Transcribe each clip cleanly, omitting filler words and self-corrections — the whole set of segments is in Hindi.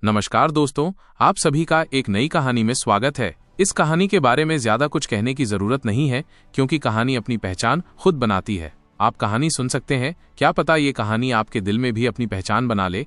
नमस्कार दोस्तों, आप सभी का एक नई कहानी में स्वागत है। इस कहानी के बारे में ज्यादा कुछ कहने की जरूरत नहीं है क्योंकि कहानी अपनी पहचान खुद बनाती है। आप कहानी सुन सकते हैं, क्या पता ये कहानी आपके दिल में भी अपनी पहचान बना ले।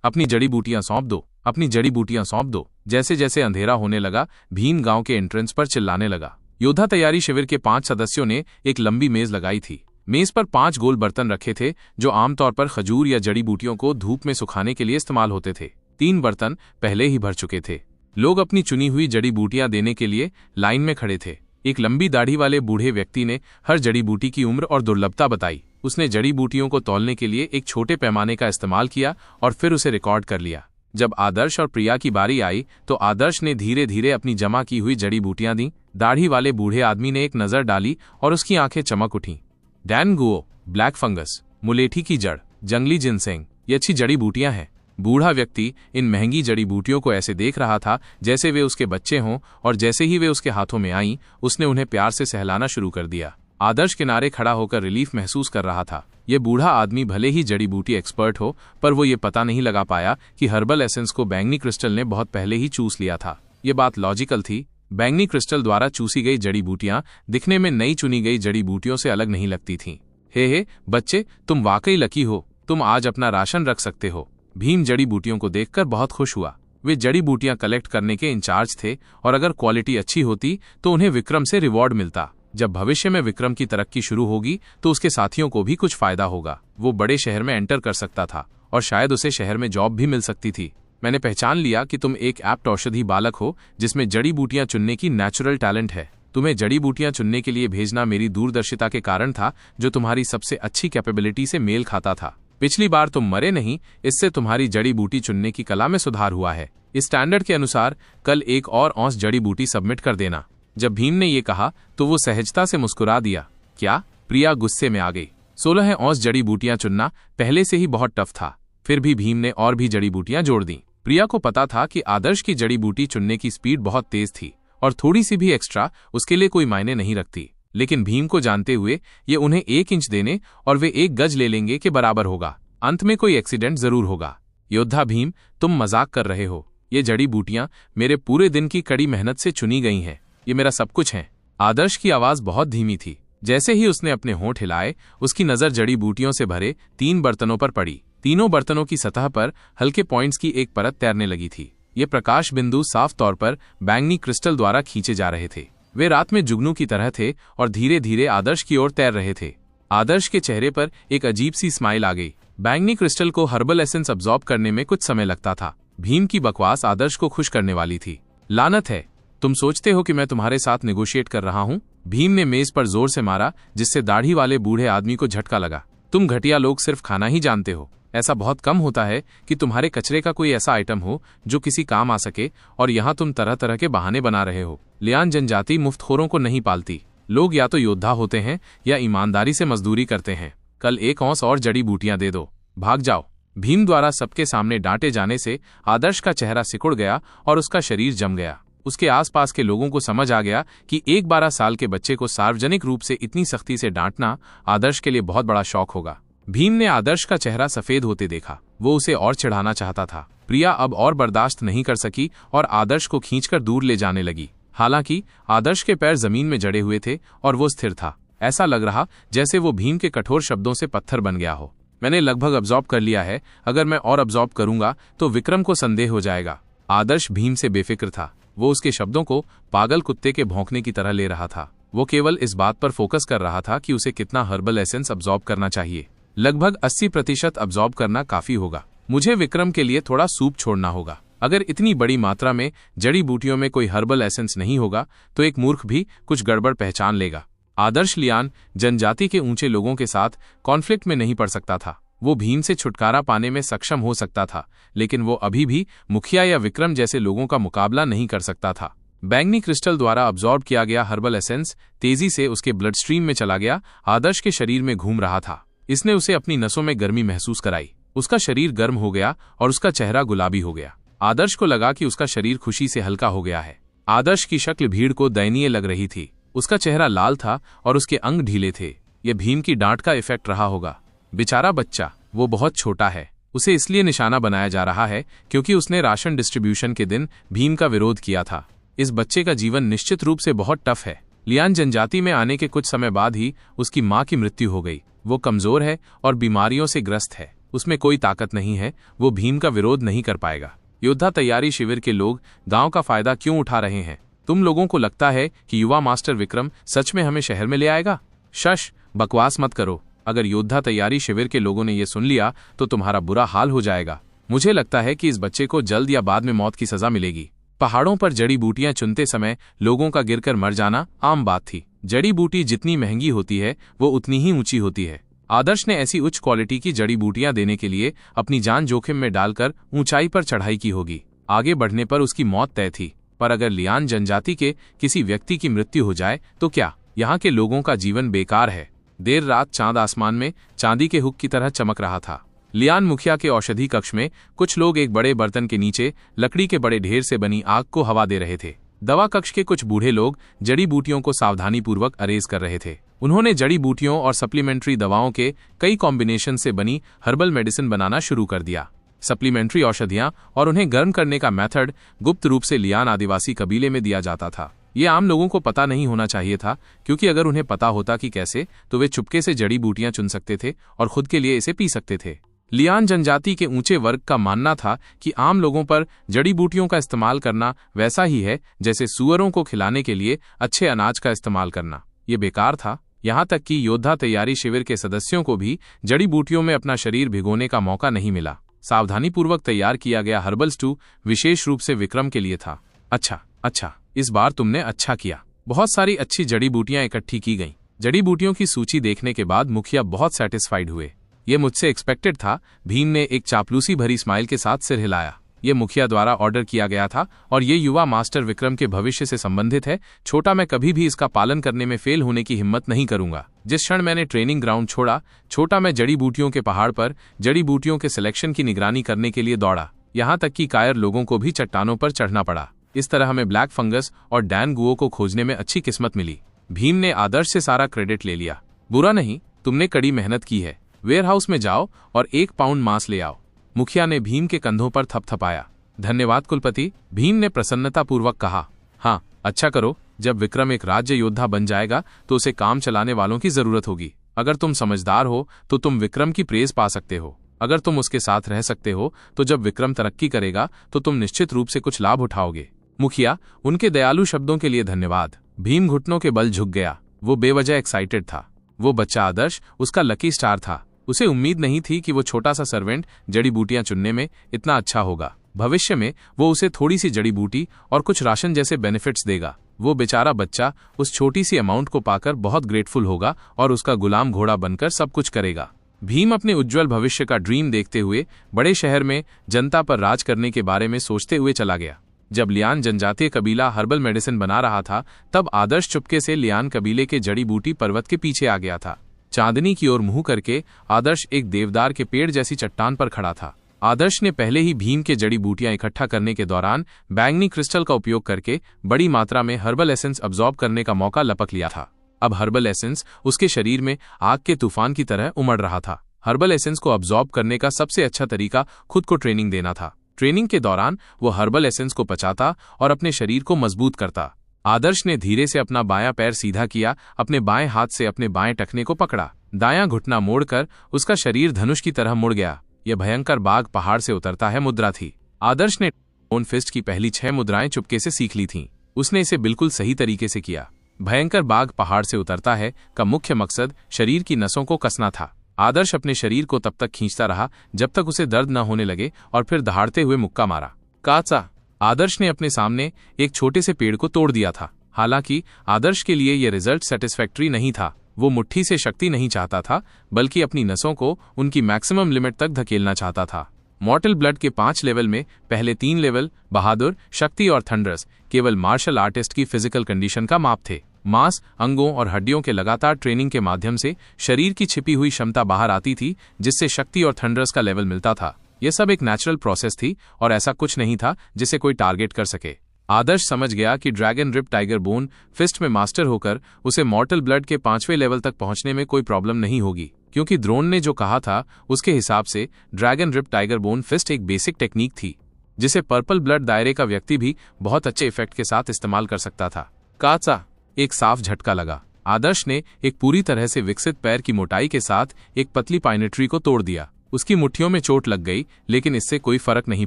अपनी जड़ी बूटियां सौंप दो, अपनी जड़ी बूटियां सौंप दो। जैसे जैसे अंधेरा होने लगा, भीम गांव के एंट्रेंस पर चिल्लाने लगा। योद्धा तैयारी शिविर के 5 सदस्यों ने एक लंबी मेज लगाई थी। मेज पर 5 गोल बर्तन रखे थे जो आमतौर पर खजूर या जड़ी बूटियों को धूप में सुखाने के लिए इस्तेमाल होते थे। 3 बर्तन पहले ही भर चुके थे। लोग अपनी चुनी हुई जड़ी बूटियां देने के लिए लाइन में खड़े थे। एक लंबी दाढ़ी वाले बूढ़े व्यक्ति ने हर जड़ी बूटी की उम्र और दुर्लभता बताई। उसने जड़ी बूटियों को तौलने के लिए एक छोटे पैमाने का इस्तेमाल किया और फिर उसे रिकॉर्ड कर लिया। जब आदर्श और प्रिया की बारी आई तो आदर्श ने धीरे धीरे अपनी जमा की हुई जड़ी बूटियां दी। दाढ़ी वाले बूढ़े आदमी ने एक नजर डाली और उसकी आंखें चमक उठीं। डैनगुओ, ब्लैक फंगस, मुलेठी की जड़, जंगली जिनसेंग, ये अच्छी जड़ी बूटियां हैं। बूढ़ा व्यक्ति इन महंगी जड़ी बूटियों को ऐसे देख रहा था जैसे वे उसके बच्चे हों, और जैसे ही वे उसके हाथों में आईं, उसने उन्हें प्यार से सहलाना शुरू कर दिया। आदर्श किनारे खड़ा होकर रिलीफ महसूस कर रहा था। ये बूढ़ा आदमी भले ही जड़ी बूटी एक्सपर्ट हो, पर वो ये पता नहीं लगा पाया कि हर्बल एसेंस को बैंगनी क्रिस्टल ने बहुत पहले ही चूस लिया था। ये बात लॉजिकल थी। बैंगनी क्रिस्टल द्वारा चूसी गई जड़ी बूटियां दिखने में नई चुनी गई जड़ी बूटियों से अलग नहीं लगती थीं। हे बच्चे, तुम वाकई लकी हो, तुम आज अपना राशन रख सकते हो। भीम जड़ी बूटियों को देखकर बहुत खुश हुआ। वे जड़ी बूटियां कलेक्ट करने के इंचार्ज थे और अगर क्वालिटी अच्छी होती तो उन्हें विक्रम से रिवॉर्ड मिलता। जब भविष्य में विक्रम की तरक्की शुरू होगी तो उसके साथियों को भी कुछ फायदा होगा। वो बड़े शहर में एंटर कर सकता था और शायद उसे शहर में जॉब भी मिल सकती थी। मैंने पहचान लिया कि तुम एक एप्ट औषधि बालक हो जिसमें जड़ी बूटियां चुनने की नेचुरल टैलेंट है। तुम्हें जड़ी बूटियां चुनने के लिए भेजना मेरी दूरदर्शिता के कारण था, जो तुम्हारी सबसे अच्छी कैपेबिलिटी से मेल खाता था। पिछली बार तुम मरे नहीं, इससे तुम्हारी जड़ी बूटी चुनने की कला में सुधार हुआ है। इस स्टैंडर्ड के अनुसार कल एक और औंस जड़ी बूटी सबमिट कर देना। जब भीम ने ये कहा तो वो सहजता से मुस्कुरा दिया। क्या? प्रिया गुस्से में आ गई। 16 औंस जड़ी बूटियां चुनना पहले से ही बहुत टफ था, फिर भी भीम ने और भी जड़ी बूटियां जोड़ दी। प्रिया को पता था कि आदर्श की जड़ी बूटी चुनने की स्पीड बहुत तेज थी और थोड़ी सी भी एक्स्ट्रा उसके लिए कोई मायने नहीं रखती, लेकिन भीम को जानते हुए ये उन्हें 1 इंच देने और वे 1 गज ले लेंगे के बराबर होगा। अंत में कोई एक्सीडेंट जरूर होगा। योद्धा भीम, तुम मजाक कर रहे हो। ये जड़ी बूटियां मेरे पूरे दिन की कड़ी मेहनत से चुनी गई हैं। ये मेरा सब कुछ है। आदर्श की आवाज बहुत धीमी थी। जैसे ही उसने अपने होंठ हिलाए, उसकी नजर जड़ी बूटियों से भरे 3 बर्तनों पर पड़ी। तीनों बर्तनों की सतह पर हल्के पॉइंट्स की एक परत तैरने लगी थी। ये प्रकाश बिंदु साफ तौर पर बैंगनी क्रिस्टल द्वारा खींचे जा रहे थे। वे रात में जुगनू की तरह थे और धीरे धीरे आदर्श की ओर तैर रहे थे। आदर्श के चेहरे पर एक अजीब सी स्माइल आ गई। बैंगनी क्रिस्टल को हर्बल एसेंस अब्सॉर्ब करने में कुछ समय लगता था। भीम की बकवास आदर्श को खुश करने वाली थी। लानत है, तुम सोचते हो कि मैं तुम्हारे साथ नेगोशिएट कर रहा हूँ? भीम ने मेज पर जोर से मारा, जिससे दाढ़ी वाले बूढ़े आदमी को झटका लगा। तुम घटिया लोग सिर्फ खाना ही जानते हो। ऐसा बहुत कम होता है कि तुम्हारे कचरे का कोई ऐसा आइटम हो जो किसी काम आ सके, और यहाँ तुम तरह तरह के बहाने बना रहे हो। लियान जनजाति मुफ्तखोरों को नहीं पालती। लोग या तो योद्धा होते हैं या ईमानदारी से मजदूरी करते हैं। कल 1 औंस और जड़ी बूटियां दे दो, भाग जाओ। भीम द्वारा सबके सामने डांटे जाने से आदर्श का चेहरा सिकुड़ गया और उसका शरीर जम गया। उसके आसपास के लोगों को समझ आ गया कि एक 12 साल के बच्चे को सार्वजनिक रूप से इतनी सख्ती से डांटना आदर्श के लिए बहुत बड़ा शौक होगा। भीम ने आदर्श का चेहरा सफेद होते देखा। वो उसे और चिढ़ाना चाहता था। प्रिया अब और बर्दाश्त नहीं कर सकी और आदर्श को खींचकर दूर ले जाने लगी। हालांकि आदर्श के पैर जमीन में जड़े हुए थे और वो स्थिर था। ऐसा लग रहा जैसे वो भीम के कठोर शब्दों से पत्थर बन गया हो। मैंने लगभग अब्सॉर्ब कर लिया है। अगर मैं और अब्सॉर्ब करूंगा तो विक्रम को संदेह हो जाएगा। आदर्श भीम से बेफिक्र था। वो उसके शब्दों को पागल कुत्ते के भौंकने की तरह ले रहा था। वो केवल इस बात पर फोकस कर रहा था कि उसे कितना हर्बल एसेंस अब्सॉर्ब करना चाहिए। लगभग 80% अब्सॉर्ब करना काफी होगा। मुझे विक्रम के लिए थोड़ा सूप छोड़ना होगा। अगर इतनी बड़ी मात्रा में जड़ी बूटियों में कोई हर्बल एसेंस नहीं होगा तो एक मूर्ख भी कुछ गड़बड़ पहचान लेगा। आदर्श लियान जनजाति के ऊंचे लोगों के साथ कॉन्फ्लिक्ट में नहीं पड़ सकता था। वो भीम से छुटकारा पाने में सक्षम हो सकता था, लेकिन वो अभी भी मुखिया या विक्रम जैसे लोगों का मुकाबला नहीं कर सकता था। बैंगनी क्रिस्टल द्वारा अब्सॉर्ब किया गया हर्बल एसेंस तेजी से उसके ब्लड स्ट्रीम में चला गया। आदर्श के शरीर में घूम रहा था। इसने उसे अपनी नसों में गर्मी महसूस कराई। उसका शरीर गर्म हो गया और उसका चेहरा गुलाबी हो गया। आदर्श को लगा कि उसका शरीर खुशी से हल्का हो गया है। आदर्श की शक्ल भीड़ को दयनीय लग रही थी। उसका चेहरा लाल था और उसके अंग ढीले थे। यह भीम की डांट का इफेक्ट रहा होगा। बेचारा बच्चा, वो बहुत छोटा है। उसे इसलिए निशाना बनाया जा रहा है क्योंकि उसने राशन डिस्ट्रीब्यूशन के दिन भीम का विरोध किया था। इस बच्चे का जीवन निश्चित रूप से बहुत टफ है। लियान जनजाति में आने के कुछ समय बाद ही उसकी माँ की मृत्यु हो गई। वो कमजोर है और बीमारियों से ग्रस्त है। उसमें कोई ताकत नहीं है। वो भीम का विरोध नहीं कर पाएगा। योद्धा तैयारी शिविर के लोग गांव का फायदा क्यों उठा रहे हैं? तुम लोगों को लगता है कि युवा मास्टर विक्रम सच में हमें शहर में ले आएगा? शश, बकवास मत करो। अगर योद्धा तैयारी शिविर के लोगों ने ये सुन लिया तो तुम्हारा बुरा हाल हो जाएगा। मुझे लगता है कि इस बच्चे को जल्द या बाद में मौत की सजा मिलेगी। पहाड़ों पर जड़ी बूटियां चुनते समय लोगों का गिरकर मर जाना आम बात थी। जड़ी बूटी जितनी महंगी होती है वो उतनी ही ऊंची होती है। आदर्श ने ऐसी उच्च क्वालिटी की जड़ी बूटियां देने के लिए अपनी जान जोखिम में डालकर ऊंचाई पर चढ़ाई की होगी। आगे बढ़ने पर उसकी मौत तय थी। पर अगर लियान जनजाति के किसी व्यक्ति की मृत्यु हो जाए तो क्या यहाँ के लोगों का जीवन बेकार है? देर रात चांद आसमान में चांदी के हुक की तरह चमक रहा था। लियान मुखिया के औषधि कक्ष में कुछ लोग एक बड़े बर्तन के नीचे लकड़ी के बड़े ढेर से बनी आग को हवा दे रहे थे। दवा कक्ष के कुछ बूढ़े लोग जड़ी बूटियों को सावधानीपूर्वक अरेज कर रहे थे। उन्होंने जड़ी बूटियों और सप्लीमेंट्री दवाओं के कई कॉम्बिनेशन से बनी हर्बल मेडिसिन बनाना शुरू कर दिया। सप्लीमेंट्री औषधियां और उन्हें गर्म करने का मेथड गुप्त रूप से लियान आदिवासी कबीले में दिया जाता था। ये आम लोगों को पता नहीं होना चाहिए था, क्योंकि अगर उन्हें पता होता कि कैसे, तो वे चुपके से जड़ी बूटियां चुन सकते थे और खुद के लिए इसे पी सकते थे। लियान जनजाति के ऊंचे वर्ग का मानना था कि आम लोगों पर जड़ी बूटियों का इस्तेमाल करना वैसा ही है जैसे सूअरों को खिलाने के लिए अच्छे अनाज का इस्तेमाल करना। ये बेकार था। यहाँ तक कि योद्धा तैयारी शिविर के सदस्यों को भी जड़ी बूटियों में अपना शरीर भिगोने का मौका नहीं मिला। सावधानीपूर्वक तैयार किया गया हर्बल स्टू विशेष रूप से विक्रम के लिए था। अच्छा, इस बार तुमने अच्छा किया। बहुत सारी अच्छी जड़ी बूटियां इकट्ठी की गईं। जड़ी बूटियों की सूची देखने के बाद मुखिया बहुत सेटिस्फाइड हुए। ये मुझसे एक्सपेक्टेड था। भीम ने एक चापलूसी भरी स्माइल के साथ सिर हिलाया। ये मुखिया द्वारा ऑर्डर किया गया था और ये युवा मास्टर विक्रम के भविष्य से संबंधित है। छोटा, मैं कभी भी इसका पालन करने में फेल होने की हिम्मत नहीं करूंगा। जिस क्षण मैंने ट्रेनिंग ग्राउंड छोड़ा, छोटा, मैं जड़ी बूटियों के पहाड़ पर जड़ी बूटियों के सिलेक्शन की निगरानी करने के लिए दौड़ा। यहाँ तक कि कायर लोगों को भी चट्टानों पर चढ़ना पड़ा। इस तरह हमें ब्लैक फंगस और डैन गुओ को खोजने में अच्छी किस्मत मिली। भीम ने आदर्श से सारा क्रेडिट ले लिया। बुरा नहीं, तुमने कड़ी मेहनत की है। वेयरहाउस में जाओ और 1 पाउंड मांस ले आओ। मुखिया ने भीम के कंधों पर थपथपाया। धन्यवाद कुलपति, भीम ने प्रसन्नतापूर्वक कहा। हाँ, अच्छा करो। जब विक्रम एक राज्य योद्धा बन जाएगा तो उसे काम चलाने वालों की जरूरत होगी। अगर तुम समझदार हो तो तुम विक्रम की प्रेज पा सकते हो। अगर तुम उसके साथ रह सकते हो तो जब विक्रम तरक्की करेगा तो तुम निश्चित रूप से कुछ लाभ उठाओगे। मुखिया, उनके दयालु शब्दों के लिए धन्यवाद। भीम घुटनों के बल झुक गया। वो बेवजह एक्साइटेड था। वो बच्चा आदर्श उसका लकी स्टार था। उसे उम्मीद नहीं थी कि वो छोटा सा सर्वेंट जड़ी बूटियां चुनने में इतना अच्छा होगा। भविष्य में वो उसे थोड़ी सी जड़ी बूटी और कुछ राशन जैसे बेनिफिट्स देगा। वो बेचारा बच्चा उस छोटी सी अमाउंट को पाकर बहुत ग्रेटफुल होगा और उसका गुलाम घोड़ा बनकर सब कुछ करेगा। भीम अपने उज्जवल भविष्य का ड्रीम देखते हुए बड़े शहर में जनता पर राज करने के बारे में सोचते हुए चला गया। जब लियान जनजातीय कबीला हर्बल मेडिसिन बना रहा था, तब आदर्श चुपके से लियान कबीले के जड़ी बूटी पर्वत के पीछे आ गया था। चांदनी की ओर मुंह करके आदर्श एक देवदार के पेड़ जैसी चट्टान पर खड़ा था। आदर्श ने पहले ही भीम के जड़ी बूटियां इकट्ठा करने के दौरान बैंगनी क्रिस्टल का उपयोग करके बड़ी मात्रा में हर्बल एसेंस अब्सॉर्ब करने का मौका लपक लिया था। अब हर्बल एसेंस उसके शरीर में आग के तूफान की तरह उमड़ रहा था। हर्बल एसेंस को अब्सॉर्ब करने का सबसे अच्छा तरीका खुद को ट्रेनिंग देना था। ट्रेनिंग के दौरान वो हर्बल एसेंस को पचाता और अपने शरीर को मजबूत करता। आदर्श ने धीरे से अपना बायां पैर सीधा किया, अपने बाएं हाथ से अपने बाएं टखने को पकड़ा। दायां घुटना मोड़कर उसका शरीर धनुष की तरह मुड़ गया। यह भयंकर बाघ पहाड़ से उतरता है मुद्रा थी। आदर्श ने ओन फिस्ट की पहली 6 मुद्राएं चुपके से सीख ली थीं। उसने इसे बिल्कुल सही तरीके से किया। भयंकर बाघ पहाड़ से उतरता है का मुख्य मकसद शरीर की नसों को कसना था। आदर्श अपने शरीर को तब तक खींचता रहा जब तक उसे दर्द न होने लगे और फिर दहाड़ते हुए मुक्का मारा। काचा! आदर्श ने अपने सामने एक छोटे से पेड़ को तोड़ दिया था। हालांकि आदर्श के लिए यह रिजल्ट सेटिस्फैक्ट्री नहीं था। वो मुट्ठी से शक्ति नहीं चाहता था, बल्कि अपनी नसों को उनकी मैक्सिमम लिमिट तक धकेलना चाहता था। मॉर्टल ब्लड के 5 लेवल में पहले 3 लेवल बहादुर, शक्ति और थंडरस केवल मार्शल आर्टिस्ट की फिजिकल कंडीशन का माप थे। मांस, अंगों और हड्डियों के लगातार ट्रेनिंग के माध्यम से शरीर की छिपी हुई क्षमता बाहर आती थी, जिससे शक्ति और थंडरस का लेवल मिलता था। यह सब एक नेचुरल प्रोसेस थी और ऐसा कुछ नहीं था जिसे कोई टारगेट कर सके। आदर्श समझ गया कि dragon rip tiger bone fist में मास्टर होकर उसे मॉर्टल ब्लड के 5वें लेवल तक पहुंचने में कोई प्रॉब्लम नहीं होगी, क्योंकि द्रोण ने जो कहा था उसके हिसाब से dragon rip tiger bone fist एक बेसिक टेक्निक थी जिसे पर्पल ब्लड दायरे का व्यक्ति भी बहुत अच्छे इफेक्ट के साथ इस्तेमाल कर सकता था। काचा एक साफ झटका लगा। आदर्श ने एक पूरी तरह से विकसित पैर की मोटाई के साथ एक पतली पाइन ट्री को तोड़ दिया। उसकी मुट्ठियों में चोट लग गई, लेकिन इससे कोई फर्क नहीं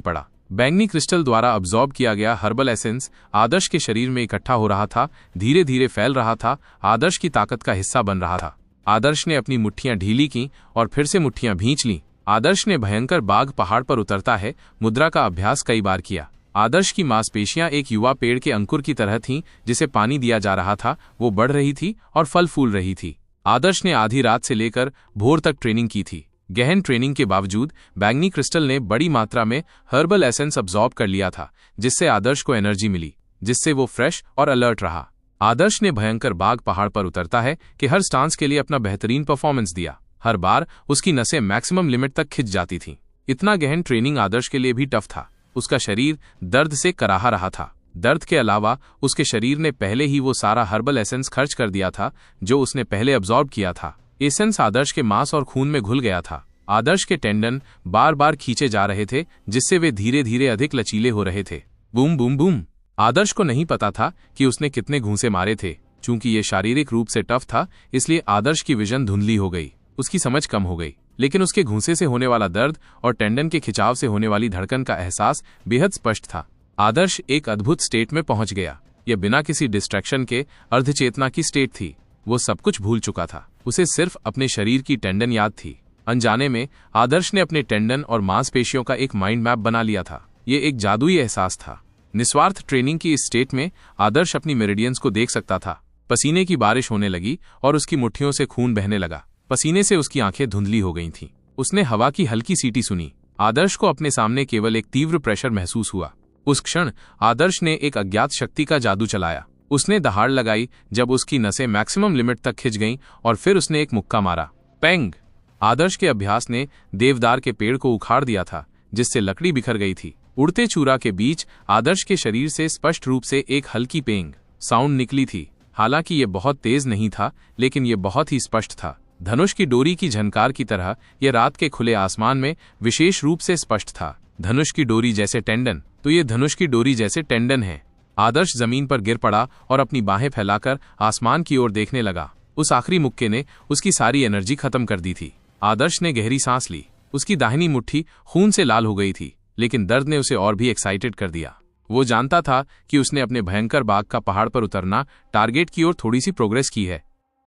पड़ा। बैंगनी क्रिस्टल द्वारा अब्सॉर्ब किया गया हर्बल एसेंस आदर्श के शरीर में इकट्ठा हो रहा था, धीरे धीरे फैल रहा था, आदर्श की ताकत का हिस्सा बन रहा था। आदर्श ने अपनी मुट्ठियां ढीली की और फिर से मुट्ठियां भींच लीं। आदर्श ने भयंकर बाघ पहाड़ पर उतरता है मुद्रा का अभ्यास कई बार किया। आदर्श की मांसपेशियां एक युवा पेड़ के अंकुर की तरह थीं, जिसे पानी दिया जा रहा था, वो बढ़ रही थी और फल फूल रही थी। आदर्श ने आधी रात से लेकर भोर तक ट्रेनिंग की थी। गहन ट्रेनिंग के बावजूद बैंगनी क्रिस्टल ने बड़ी मात्रा में हर्बल एसेंस अब्सॉर्ब कर लिया था, जिससे आदर्श को एनर्जी मिली, जिससे वो फ्रेश और अलर्ट रहा। आदर्श ने भयंकर बाघ पहाड़ पर उतरता है कि हर स्टांस के लिए अपना बेहतरीन परफॉर्मेंस दिया। हर बार उसकी नसें मैक्सिमम लिमिट तक खिंच जाती थीं। इतना गहन ट्रेनिंग आदर्श के लिए भी टफ था। उसका शरीर दर्द से कराहा रहा था। दर्द के अलावा उसके शरीर ने पहले ही वो सारा हर्बल एसेंस खर्च कर दिया था जो उसने पहले अब्सॉर्ब किया था। एसेंस आदर्श के मांस और खून में घुल गया था। आदर्श के टेंडन बार बार खींचे जा रहे थे, जिससे वे धीरे धीरे अधिक लचीले हो रहे थे। Boom boom boom. आदर्श को नहीं पता था कि उसने कितने घूंसे मारे थे। चूंकि ये शारीरिक रूप से टफ था, इसलिए आदर्श की विजन धुंधली हो गई, उसकी समझ कम हो गई। लेकिन उसके घूंसे से होने वाला दर्द और टेंडन के खिंचाव से होने वाली धड़कन का एहसास बेहद स्पष्ट था। आदर्श एक अद्भुत स्टेट में पहुंच गया। यह बिना किसी डिस्ट्रैक्शन के अर्धचेतना की स्टेट थी। वो सब कुछ भूल चुका था। उसे सिर्फ अपने शरीर की टेंडन याद थी। अनजाने में आदर्श ने अपने टेंडन और मांसपेशियों का एक माइंड मैप बना लिया था। ये एक जादुई एहसास था। निस्वार्थ ट्रेनिंग की इस स्टेट में आदर्श अपनी मेरिडियंस को देख सकता था। पसीने की बारिश होने लगी और उसकी मुट्ठियों से खून बहने लगा। पसीने से उसकी आंखें धुंधली हो गई थीं। उसने हवा की हल्की सीटी सुनी। आदर्श को अपने सामने केवल एक तीव्र प्रेशर महसूस हुआ। उस क्षण आदर्श ने एक अज्ञात शक्ति का जादू चलाया। उसने दहाड़ लगाई जब उसकी नसें मैक्सिमम लिमिट तक खिंच गईं और फिर उसने एक मुक्का मारा। पेंग। आदर्श के अभ्यास ने देवदार के पेड़ को उखाड़ दिया था, जिससे लकड़ी बिखर गई थी। उड़ते चूरा के बीच आदर्श के शरीर से स्पष्ट रूप से एक हल्की पेंग साउंड निकली थी। हालांकि ये बहुत तेज नहीं था, लेकिन ये बहुत ही स्पष्ट था। धनुष की डोरी की झनकार की तरह यह रात के खुले आसमान में विशेष रूप से स्पष्ट था। धनुष की डोरी जैसे टेंडन, तो ये धनुष की डोरी जैसे टेंडन है। आदर्श जमीन पर गिर पड़ा और अपनी बाहें फैलाकर आसमान की ओर देखने लगा। उस आखिरी मुक्के ने उसकी सारी एनर्जी खत्म कर दी थी। आदर्श ने गहरी सांस ली। उसकी दाहिनी मुट्ठी खून से लाल हो गई थी, लेकिन दर्द ने उसे और भी एक्साइटेड कर दिया। वो जानता था कि उसने अपने भयंकर बाघ का पहाड़ पर उतरना टारगेट की ओर थोड़ी सी प्रोग्रेस की है।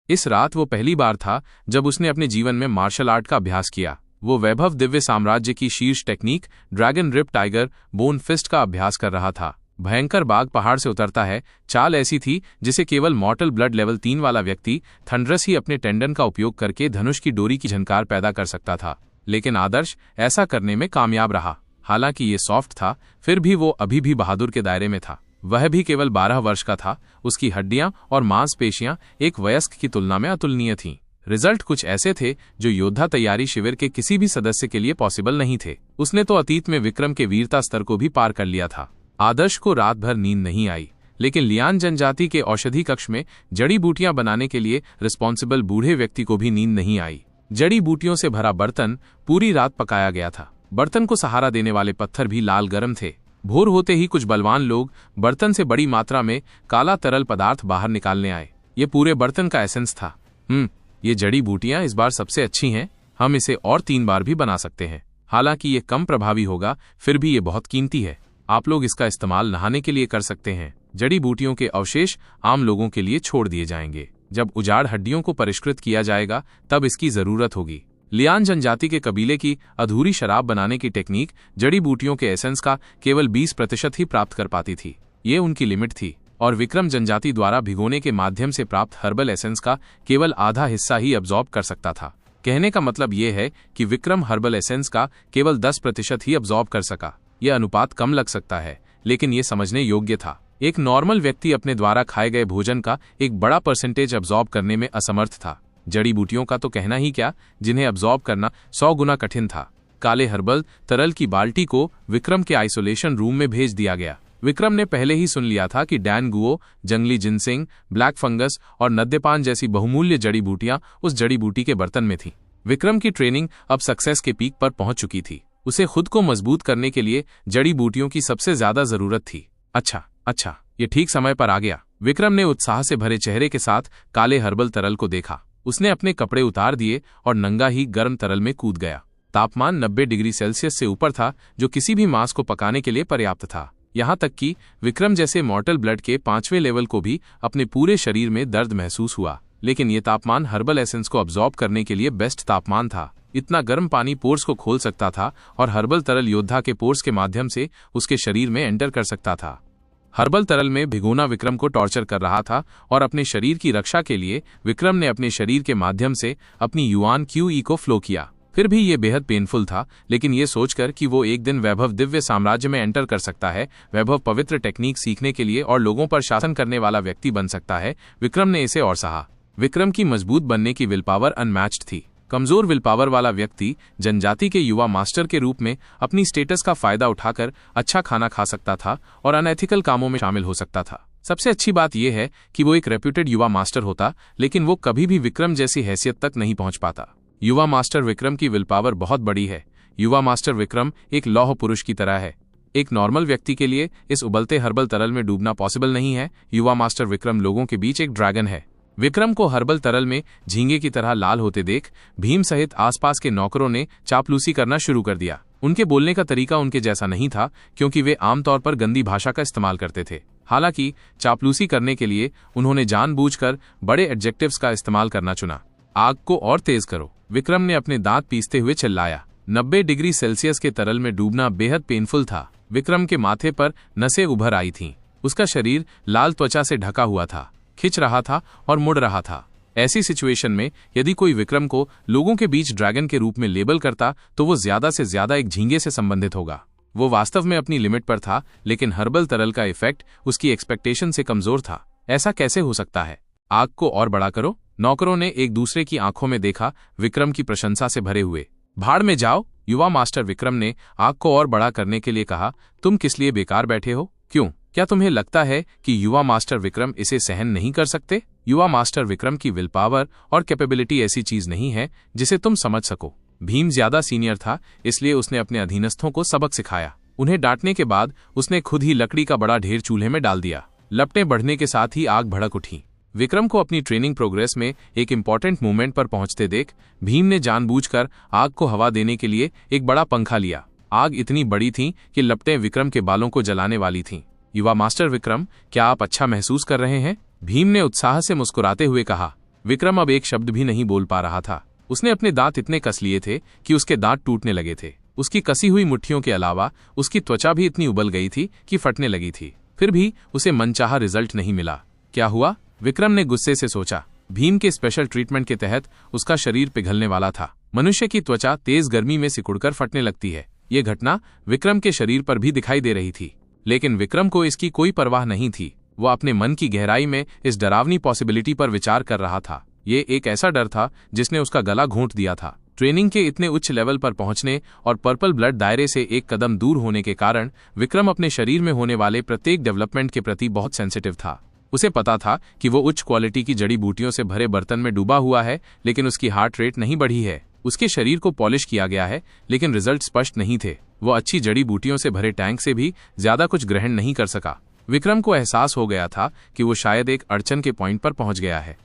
इस रात वो पहली बार था जब उसने अपने जीवन में मार्शल आर्ट का अभ्यास किया। वो वैभव दिव्य साम्राज्य की शीर्ष technique dragon rip tiger bone fist का अभ्यास कर रहा था। भयंकर बाघ पहाड़ से उतरता है चाल ऐसी थी जिसे केवल मॉर्टल ब्लड लेवल 3 वाला व्यक्ति थंडरस ही अपने टेंडन का उपयोग करके धनुष की डोरी की झनकार पैदा कर सकता था। लेकिन आदर्श ऐसा करने में कामयाब रहा। हालांकि ये सॉफ्ट था, फिर भी वो अभी भी बहादुर के दायरे में था। वह भी केवल 12 वर्ष का था। उसकी हड्डियां और मांसपेशियां एक वयस्क की तुलना में अतुलनीय थीं। रिजल्ट कुछ ऐसे थे जो योद्धा तैयारी शिविर के किसी भी सदस्य के लिए पॉसिबल नहीं थे। उसने तो अतीत में विक्रम के वीरता स्तर को भी पार कर लिया था। आदर्श को रात भर नींद नहीं आई, लेकिन लियान जनजाति के औषधि कक्ष में जड़ी बूटियां बनाने के लिए रिस्पॉन्सिबल बूढ़े व्यक्ति को भी नींद नहीं आई। जड़ी बूटियों से भरा बर्तन पूरी रात पकाया गया था। बर्तन को सहारा देने वाले पत्थर भी लाल गर्म थे। भोर होते ही कुछ बलवान लोग बर्तन से बड़ी मात्रा में काला तरल पदार्थ बाहर निकालने आए। ये पूरे बर्तन का एसेंस था। ये जड़ी बूटियां इस बार सबसे अच्छी हैं। हम इसे और 3 बार भी बना सकते हैं। हालांकि ये कम प्रभावी होगा, फिर भी ये बहुत कीमती है। आप लोग इसका इस्तेमाल नहाने के लिए कर सकते हैं। जड़ी बूटियों के अवशेष आम लोगों के लिए छोड़ दिए जाएंगे। जब उजाड़ हड्डियों को परिष्कृत किया जाएगा तब इसकी जरूरत होगी। लियान जनजाति के कबीले की अधूरी शराब बनाने की टेक्निक जड़ी बूटियों के एसेंस का केवल 20% ही प्राप्त कर पाती थी। ये उनकी लिमिट थी और विक्रम जनजाति द्वारा भिगोने के माध्यम से प्राप्त हर्बल एसेंस का केवल आधा हिस्सा ही अब्सॉर्ब कर सकता था। कहने का मतलब ये है कि विक्रम हर्बल एसेंस का केवल 10% ही अब्सॉर्ब कर सका। यह अनुपात कम लग सकता है, लेकिन ये समझने योग्य था। एक नॉर्मल व्यक्ति अपने द्वारा खाए गए भोजन का एक बड़ा परसेंटेज अब्सॉर्ब करने में असमर्थ था। जड़ी बूटियों का तो कहना ही क्या, जिन्हें अब्सॉर्ब करना 100 गुना कठिन था। काले हर्बल तरल की बाल्टी को विक्रम के आइसोलेशन रूम में भेज दिया गया। विक्रम ने पहले ही सुन लिया था कि डैन गुओ, जंगली जिनसिंग, ब्लैक फंगस और नद्यपान जैसी बहुमूल्य जड़ी बूटियां उस जड़ी बूटी के बर्तन में थीं। विक्रम की ट्रेनिंग अब सक्सेस के पीक पर पहुंच चुकी थी। उसे खुद को मजबूत करने के लिए जड़ी बूटियों की सबसे ज्यादा जरूरत थी। अच्छा, ये ठीक समय पर आ गया। विक्रम ने उत्साह से भरे चेहरे के साथ काले हर्बल तरल को देखा। उसने अपने कपड़े उतार दिए और नंगा ही गर्म तरल में कूद गया। तापमान 90 डिग्री सेल्सियस से ऊपर था, जो किसी भी मांस को पकाने के लिए पर्याप्त था। यहाँ तक कि विक्रम जैसे मॉर्टल ब्लड के 5वें लेवल को भी अपने पूरे शरीर में दर्द महसूस हुआ। लेकिन ये तापमान हर्बल एसेंस को अब्जॉर्ब करने के लिए बेस्ट तापमान था। इतना गर्म पानी पोर्स को खोल सकता था और हर्बल तरल योद्धा के पोर्स के माध्यम से उसके शरीर में एंटर कर सकता था। हर्बल तरल में भिगोना विक्रम को टॉर्चर कर रहा था और अपने शरीर की रक्षा के लिए विक्रम ने अपने शरीर के माध्यम से अपनी युआन QE को फ्लो किया। फिर भी ये बेहद पेनफुल था, लेकिन ये सोचकर कि वो एक दिन वैभव दिव्य साम्राज्य में एंटर कर सकता है, वैभव पवित्र टेक्निक सीखने के लिए और लोगों पर शासन करने वाला व्यक्ति बन सकता है, विक्रम ने इसे और सहा। विक्रम की मजबूत बनने की विल पावर अनमैच्ड थी। कमजोर विल पावर वाला व्यक्ति जनजाति के युवा मास्टर के रूप में अपनी स्टेटस का फायदा उठाकर अच्छा खाना खा सकता था और अनएथिकल कामों में शामिल हो सकता था। सबसे अच्छी बात यह है कि वो एक रेप्यूटेड युवा मास्टर होता, लेकिन वो कभी भी विक्रम जैसी हैसियत तक नहीं पहुंच पाता। युवा मास्टर विक्रम की विल पावर बहुत बड़ी है। युवा मास्टर विक्रम एक लौह पुरुष की तरह है। एक नॉर्मल व्यक्ति के लिए इस उबलते हर्बल तरल में डूबना पॉसिबल नहीं है। युवा मास्टर विक्रम लोगों के बीच एक ड्रैगन है। विक्रम को हर्बल तरल में झींगे की तरह लाल होते देख भीम सहित आसपास के नौकरों ने चापलूसी करना शुरू कर दिया। उनके बोलने का तरीका उनके जैसा नहीं था, क्योंकि वे आमतौर पर गंदी भाषा का इस्तेमाल करते थे। हालांकि चापलूसी करने के लिए उन्होंने जानबूझकर बड़े एडजेक्टिव्स का इस्तेमाल करना चुना। आग को और तेज करो, विक्रम ने अपने दांत पीसते हुए चिल्लाया। 90 डिग्री सेल्सियस के तरल में डूबना बेहद पेनफुल था। विक्रम के माथे पर नसें उभर आई थीं। उसका शरीर लाल त्वचा से ढका हुआ था, खिंच रहा था और मुड़ रहा था। ऐसी सिचुएशन में यदि कोई विक्रम को लोगों के बीच ड्रैगन के रूप में लेबल करता तो वो ज्यादा से ज्यादा एक झींगे से संबंधित होगा। वो वास्तव में अपनी लिमिट पर था, लेकिन हर्बल तरल का इफेक्ट उसकी एक्सपेक्टेशन से कमजोर था। ऐसा कैसे हो सकता है? आग को और बड़ा करो। नौकरों ने एक दूसरे की आंखों में देखा, विक्रम की प्रशंसा से भरे हुए। भाड़ में जाओ, युवा मास्टर विक्रम ने आग को और बड़ा करने के लिए कहा। तुम किस लिए बेकार बैठे हो? क्यों? क्या तुम्हें लगता है कि युवा मास्टर विक्रम इसे सहन नहीं कर सकते? युवा मास्टर विक्रम की विल पावर और कैपेबिलिटी ऐसी चीज नहीं है जिसे तुम समझ सको। भीम ज्यादा सीनियर था, इसलिए उसने अपने अधीनस्थों को सबक सिखाया। उन्हें डांटने के बाद उसने खुद ही लकड़ी का बड़ा ढेर चूल्हे में डाल दिया। लपटें बढ़ने के साथ ही आग भड़क उठी। विक्रम को अपनी ट्रेनिंग प्रोग्रेस में एक इंपॉर्टेंट मूवमेंट पर पहुंचते देख भीम ने जानबूझकर आग को हवा देने के लिए एक बड़ा पंखा लिया। आग इतनी बड़ी थी कि लपटें विक्रम के बालों को जलाने वाली थीं। युवा मास्टर विक्रम, क्या आप अच्छा महसूस कर रहे हैं? भीम ने उत्साह से मुस्कुराते हुए कहा। विक्रम अब एक शब्द भी नहीं बोल पा रहा था। उसने अपने दांत इतने कस लिए थे कि उसके दांत टूटने लगे थे। उसकी कसी हुई मुट्ठियों के अलावा उसकी त्वचा भी इतनी उबल गई थी कि फटने लगी थी। फिर भी उसे मनचाहा रिजल्ट नहीं मिला। क्या हुआ? विक्रम ने गुस्से से सोचा। भीम के स्पेशल ट्रीटमेंट के तहत उसका शरीर पिघलने वाला था। मनुष्य की त्वचा तेज गर्मी में सिकुड़कर फटने लगती है। ये घटना विक्रम के शरीर पर भी दिखाई दे रही थी, लेकिन विक्रम को इसकी कोई परवाह नहीं थी। वो अपने मन की गहराई में इस डरावनी पॉसिबिलिटी पर विचार कर रहा था। ये एक ऐसा डर था जिसने उसका गला घोंट दिया था। ट्रेनिंग के इतने उच्च लेवल पर पहुंचने और पर्पल ब्लड दायरे से एक कदम दूर होने के कारण विक्रम अपने शरीर में होने वाले प्रत्येक डेवलपमेंट के प्रति बहुत सेंसिटिव था। उसे पता था कि वो उच्च क्वालिटी की जड़ी बूटियों से भरे बर्तन में डूबा हुआ है, लेकिन उसकी हार्ट रेट नहीं बढ़ी है। उसके शरीर को पॉलिश किया गया है, लेकिन रिजल्ट स्पष्ट नहीं थे। वो अच्छी जड़ी बूटियों से भरे टैंक से भी ज्यादा कुछ ग्रहण नहीं कर सका। विक्रम को एहसास हो गया था कि वो शायद एक अड़चन के पॉइंट पर पहुंच गया है।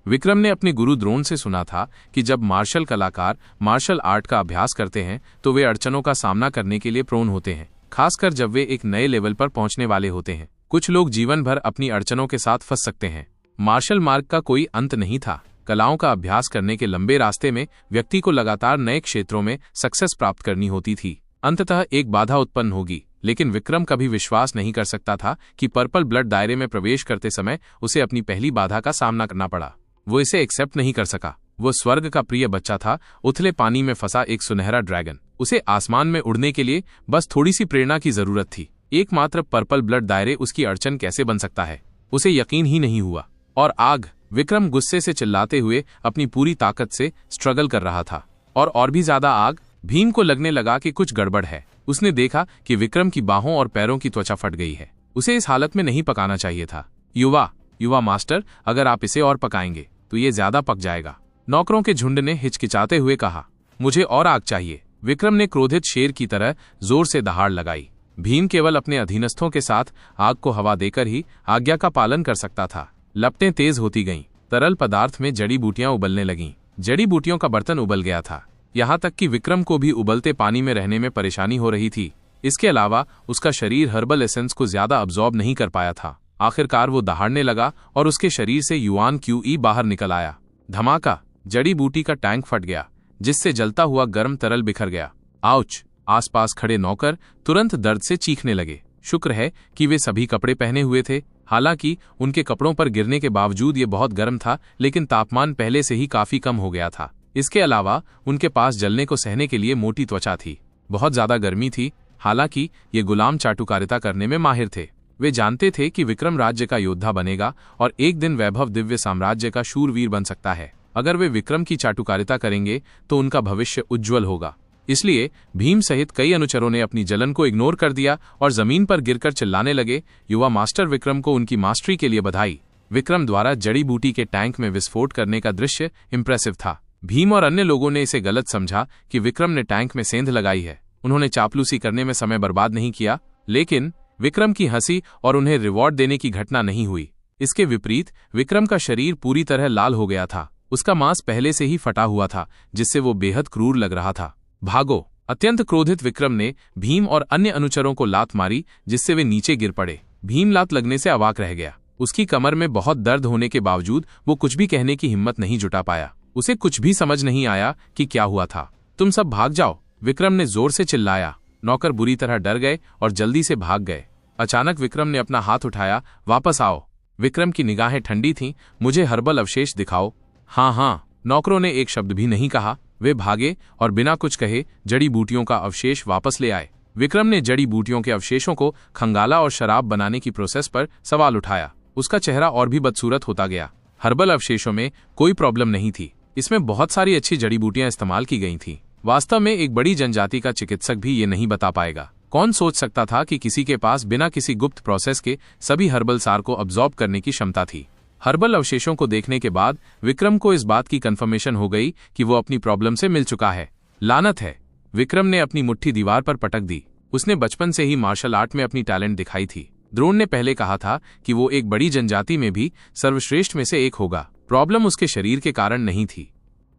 विक्रम ने अपने गुरु द्रोण से सुना था कि जब मार्शल कलाकार मार्शल आर्ट का अभ्यास करते हैं तो वे अड़चनों का सामना करने के लिए प्रोन होते हैं, खासकर जब वे एक नए लेवल पर पहुंचने वाले होते हैं। कुछ लोग जीवन भर अपनी अड़चनों के साथ फंस सकते हैं। मार्शल मार्ग का कोई अंत नहीं था। कलाओं का अभ्यास करने के लंबे रास्ते में व्यक्ति को लगातार नए क्षेत्रों में सक्सेस प्राप्त करनी होती थी। अंततः एक बाधा उत्पन्न होगी, लेकिन विक्रम कभी विश्वास नहीं कर सकता था कि पर्पल ब्लड दायरे में प्रवेश करते समय उसे अपनी पहली बाधा का सामना करना पड़ा। वो इसे एक्सेप्ट नहीं कर सका। वो स्वर्ग का प्रिय बच्चा था, उथले पानी में फंसा एक सुनहरा ड्रैगन। उसे आसमान में उड़ने के लिए बस थोड़ी सी प्रेरणा की जरूरत थी। एकमात्र पर्पल ब्लड दायरे उसकी अड़चन कैसे बन सकता है? उसे यकीन ही नहीं हुआ। और आग! विक्रम गुस्से से चिल्लाते हुए अपनी पूरी ताकत से स्ट्रगल कर रहा था। और भी ज्यादा आग! भीम को लगने लगा कि कुछ गड़बड़ है। उसने देखा कि विक्रम की बाहों और पैरों की त्वचा फट गई है। उसे इस हालत में नहीं पकाना चाहिए था। युवा मास्टर, अगर आप इसे और पकाएंगे तो ये ज्यादा पक जाएगा। नौकरों के झुंड ने हिचकिचाते हुए कहा, मुझे और आग चाहिए। विक्रम ने क्रोधित शेर की तरह जोर से दहाड़ लगाई। भीम केवल अपने अधीनस्थों के साथ आग को हवा देकर ही आज्ञा का पालन कर सकता था। लपटें तेज होती गईं। तरल पदार्थ में जड़ी बूटियां उबलने लगीं। जड़ी बूटियों का बर्तन उबल गया था। यहाँ तक कि विक्रम को भी उबलते पानी में रहने में परेशानी हो रही थी। इसके अलावा उसका शरीर हर्बल एसेंस को ज्यादा अब्जॉर्ब नहीं कर पाया था। आखिरकार वो दहाड़ने लगा और उसके शरीर से युआन क्यूई बाहर निकल आया। धमाका! जड़ी बूटी का टैंक फट गया, जिससे जलता हुआ गर्म तरल बिखर गया। आउच! आसपास खड़े नौकर तुरंत दर्द से चीखने लगे। शुक्र है कि वे सभी कपड़े पहने हुए थे। हालांकि उनके कपड़ों पर गिरने के बावजूद ये बहुत गर्म था, लेकिन तापमान पहले से ही काफी कम हो गया था। इसके अलावा उनके पास जलने को सहने के लिए मोटी त्वचा थी। बहुत ज्यादा गर्मी थी। हालांकि ये गुलाम चाटुकारिता करने में माहिर थे। वे जानते थे कि विक्रम राज्य का योद्धा बनेगा और एक दिन वैभव दिव्य साम्राज्य का शूरवीर बन सकता है। अगर वे विक्रम की चाटुकारिता करेंगे तो उनका भविष्य उज्ज्वल होगा। इसलिए भीम सहित कई अनुचरों ने अपनी जलन को इग्नोर कर दिया और जमीन पर गिरकर चिल्लाने लगे, युवा मास्टर विक्रम को उनकी मास्टरी के लिए बधाई। विक्रम द्वारा जड़ी बूटी के टैंक में विस्फोट करने का दृश्य इंप्रेसिव था। भीम और अन्य लोगों ने इसे गलत समझा कि विक्रम ने टैंक में सेंध लगाई है। उन्होंने चापलूसी करने में समय बर्बाद नहीं किया, लेकिन विक्रम की हंसी और उन्हें रिवॉर्ड देने की घटना नहीं हुई। इसके विपरीत विक्रम का शरीर पूरी तरह लाल हो गया था। उसका मांस पहले से ही फटा हुआ था, जिससे वो बेहद क्रूर लग रहा था। भागो! अत्यंत क्रोधित विक्रम ने भीम और अन्य अनुचरों को लात मारी, जिससे वे नीचे गिर पड़े। भीम लात लगने से अवाक रह गया। उसकी कमर में बहुत दर्द होने के बावजूद वो कुछ भी कहने की हिम्मत नहीं जुटा पाया। उसे कुछ भी समझ नहीं आया कि क्या हुआ था। तुम सब भाग जाओ! विक्रम ने जोर से चिल्लाया। नौकर बुरी तरह डर गए और जल्दी से भाग गए। अचानक विक्रम ने अपना हाथ उठाया। वापस आओ! विक्रम की निगाहें ठंडी थीं। मुझे हर्बल अवशेष दिखाओ। हाँ हाँ, नौकरों ने एक शब्द भी नहीं कहा। वे भागे और बिना कुछ कहे जड़ी बूटियों का अवशेष वापस ले आए। विक्रम ने जड़ी बूटियों के अवशेषों को खंगाला और शराब बनाने की प्रोसेस पर सवाल उठाया। उसका चेहरा और भी बदसूरत होता गया। हर्बल अवशेषों में कोई प्रॉब्लम नहीं थी। इसमें बहुत सारी अच्छी जड़ी बूटियां इस्तेमाल की गई थीं। वास्तव में एक बड़ी जनजाति का चिकित्सक भी ये नहीं बता पाएगा। कौन सोच सकता था कि किसी के पास बिना किसी गुप्त प्रोसेस के सभी हर्बल सार को अब्जॉर्ब करने की क्षमता थी। हर्बल अवशेषों को देखने के बाद विक्रम को इस बात की कंफर्मेशन हो गई कि वो अपनी प्रॉब्लम से मिल चुका है। लानत है! विक्रम ने अपनी मुट्ठी दीवार पर पटक दी। उसने बचपन से ही मार्शल आर्ट में अपनी टैलेंट दिखाई थी। द्रोण ने पहले कहा था कि वो एक बड़ी जनजाति में भी सर्वश्रेष्ठ में से एक होगा। प्रॉब्लम उसके शरीर के कारण नहीं थी।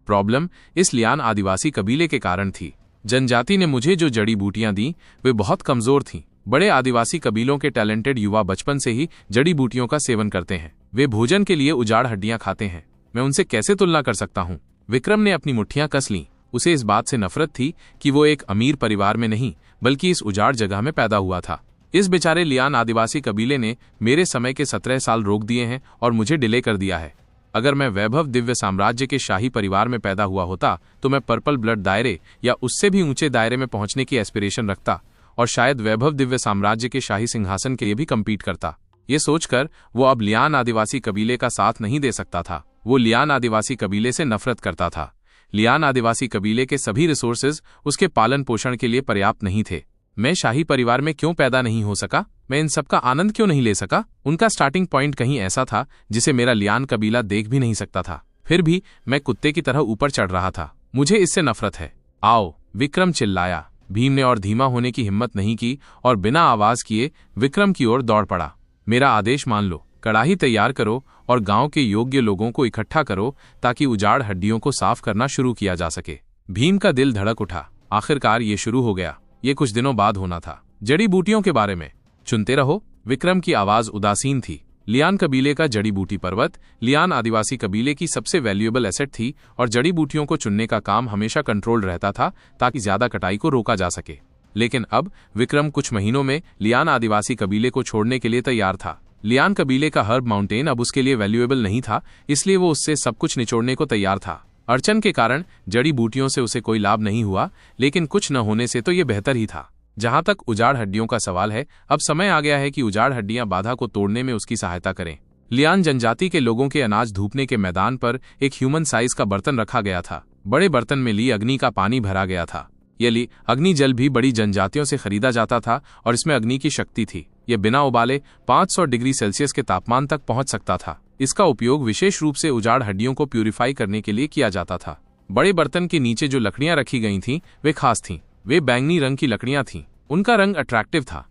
प्रॉब्लम इस लियान आदिवासी कबीले के कारण थी। जनजाति ने मुझे जो जड़ी बूटियां दी वे बहुत कमजोर थीं। बड़े आदिवासी कबीलों के टैलेंटेड युवा बचपन से ही जड़ी बूटियों का सेवन करते हैं। वे भोजन के लिए उजाड़ हड्डियां खाते हैं। मैं उनसे कैसे तुलना कर सकता हूँ? विक्रम ने अपनी मुट्ठियां कस लीं। उसे इस बात से नफरत थी कि वो एक अमीर परिवार में नहीं बल्कि इस उजाड़ जगह में पैदा हुआ था। इस बेचारे लियान आदिवासी कबीले ने मेरे समय के 17 साल रोक दिए हैं और मुझे डिले कर दिया है। अगर मैं वैभव दिव्य साम्राज्य के शाही परिवार में पैदा हुआ होता तो मैं पर्पल ब्लड दायरे या उससे भी ऊंचे दायरे में पहुंचने की एस्पिरेशन रखता और शायद वैभव दिव्य साम्राज्य के शाही सिंहासन के लिए भी कम्पीट करता। ये सोचकर वो अब लियान आदिवासी कबीले का साथ नहीं दे सकता था। वो लियान आदिवासी कबीले से नफरत करता था। लियान आदिवासी कबीले के सभी रिसोर्सेज उसके पालन पोषण के लिए पर्याप्त नहीं थे। मैं शाही परिवार में क्यों पैदा नहीं हो सका? मैं इन सब का आनंद क्यों नहीं ले सका? उनका स्टार्टिंग पॉइंट कहीं ऐसा था जिसे मेरा लियान कबीला देख भी नहीं सकता था। फिर भी मैं कुत्ते की तरह ऊपर चढ़ रहा था। मुझे इससे नफरत है। आओ! विक्रम चिल्लाया। भीम ने और धीमा होने की हिम्मत नहीं की और बिना आवाज किए विक्रम की ओर दौड़ पड़ा। मेरा आदेश मान लो। कड़ाही तैयार करो और गांव के योग्य लोगों को इकट्ठा करो ताकि उजाड़ हड्डियों को साफ करना शुरू किया जा सके। भीम का दिल धड़क उठा। आखिरकार ये शुरू हो गया। ये कुछ दिनों बाद होना था। जड़ी बूटियों के बारे में चुनते रहो। विक्रम की आवाज उदासीन थी। लियान कबीले का जड़ी बूटी पर्वत लियान आदिवासी कबीले की सबसे वैल्यूएबल एसेट थी और जड़ी बूटियों को चुनने का काम हमेशा कंट्रोल रहता था ताकि ज्यादा कटाई को रोका जा सके। लेकिन अब विक्रम कुछ महीनों में लियान आदिवासी कबीले को छोड़ने के लिए तैयार था। लियान कबीले का हर्ब माउंटेन अब उसके लिए वैल्यूएबल नहीं था, इसलिए वो उससे सब कुछ निचोड़ने को तैयार था। अड़चन के कारण जड़ी बूटियों से उसे कोई लाभ नहीं हुआ, लेकिन कुछ न होने से तो ये बेहतर ही था। जहां तक उजाड़ हड्डियों का सवाल है, अब समय आ गया है कि उजाड़ हड्डियां बाधा को तोड़ने में उसकी सहायता करें। लियान जनजाति के लोगों के अनाज धूपने के मैदान पर एक ह्यूमन साइज का बर्तन रखा गया था। बड़े बर्तन में ली अग्नि का पानी भरा गया था। ये ली अग्नि जल भी बड़ी जनजातियों से खरीदा जाता था और इसमें अग्नि की शक्ति थी। यह बिना उबाले 500 डिग्री सेल्सियस के तापमान तक पहुंच सकता था। इसका उपयोग विशेष रूप से उजाड़ हड्डियों को प्यूरिफाई करने के लिए किया जाता था। बड़े बर्तन के नीचे जो लकड़ियां रखी गई थीं वे खास थीं। वे बैंगनी रंग की लकड़ियां थीं। उनका रंग अट्रैक्टिव था।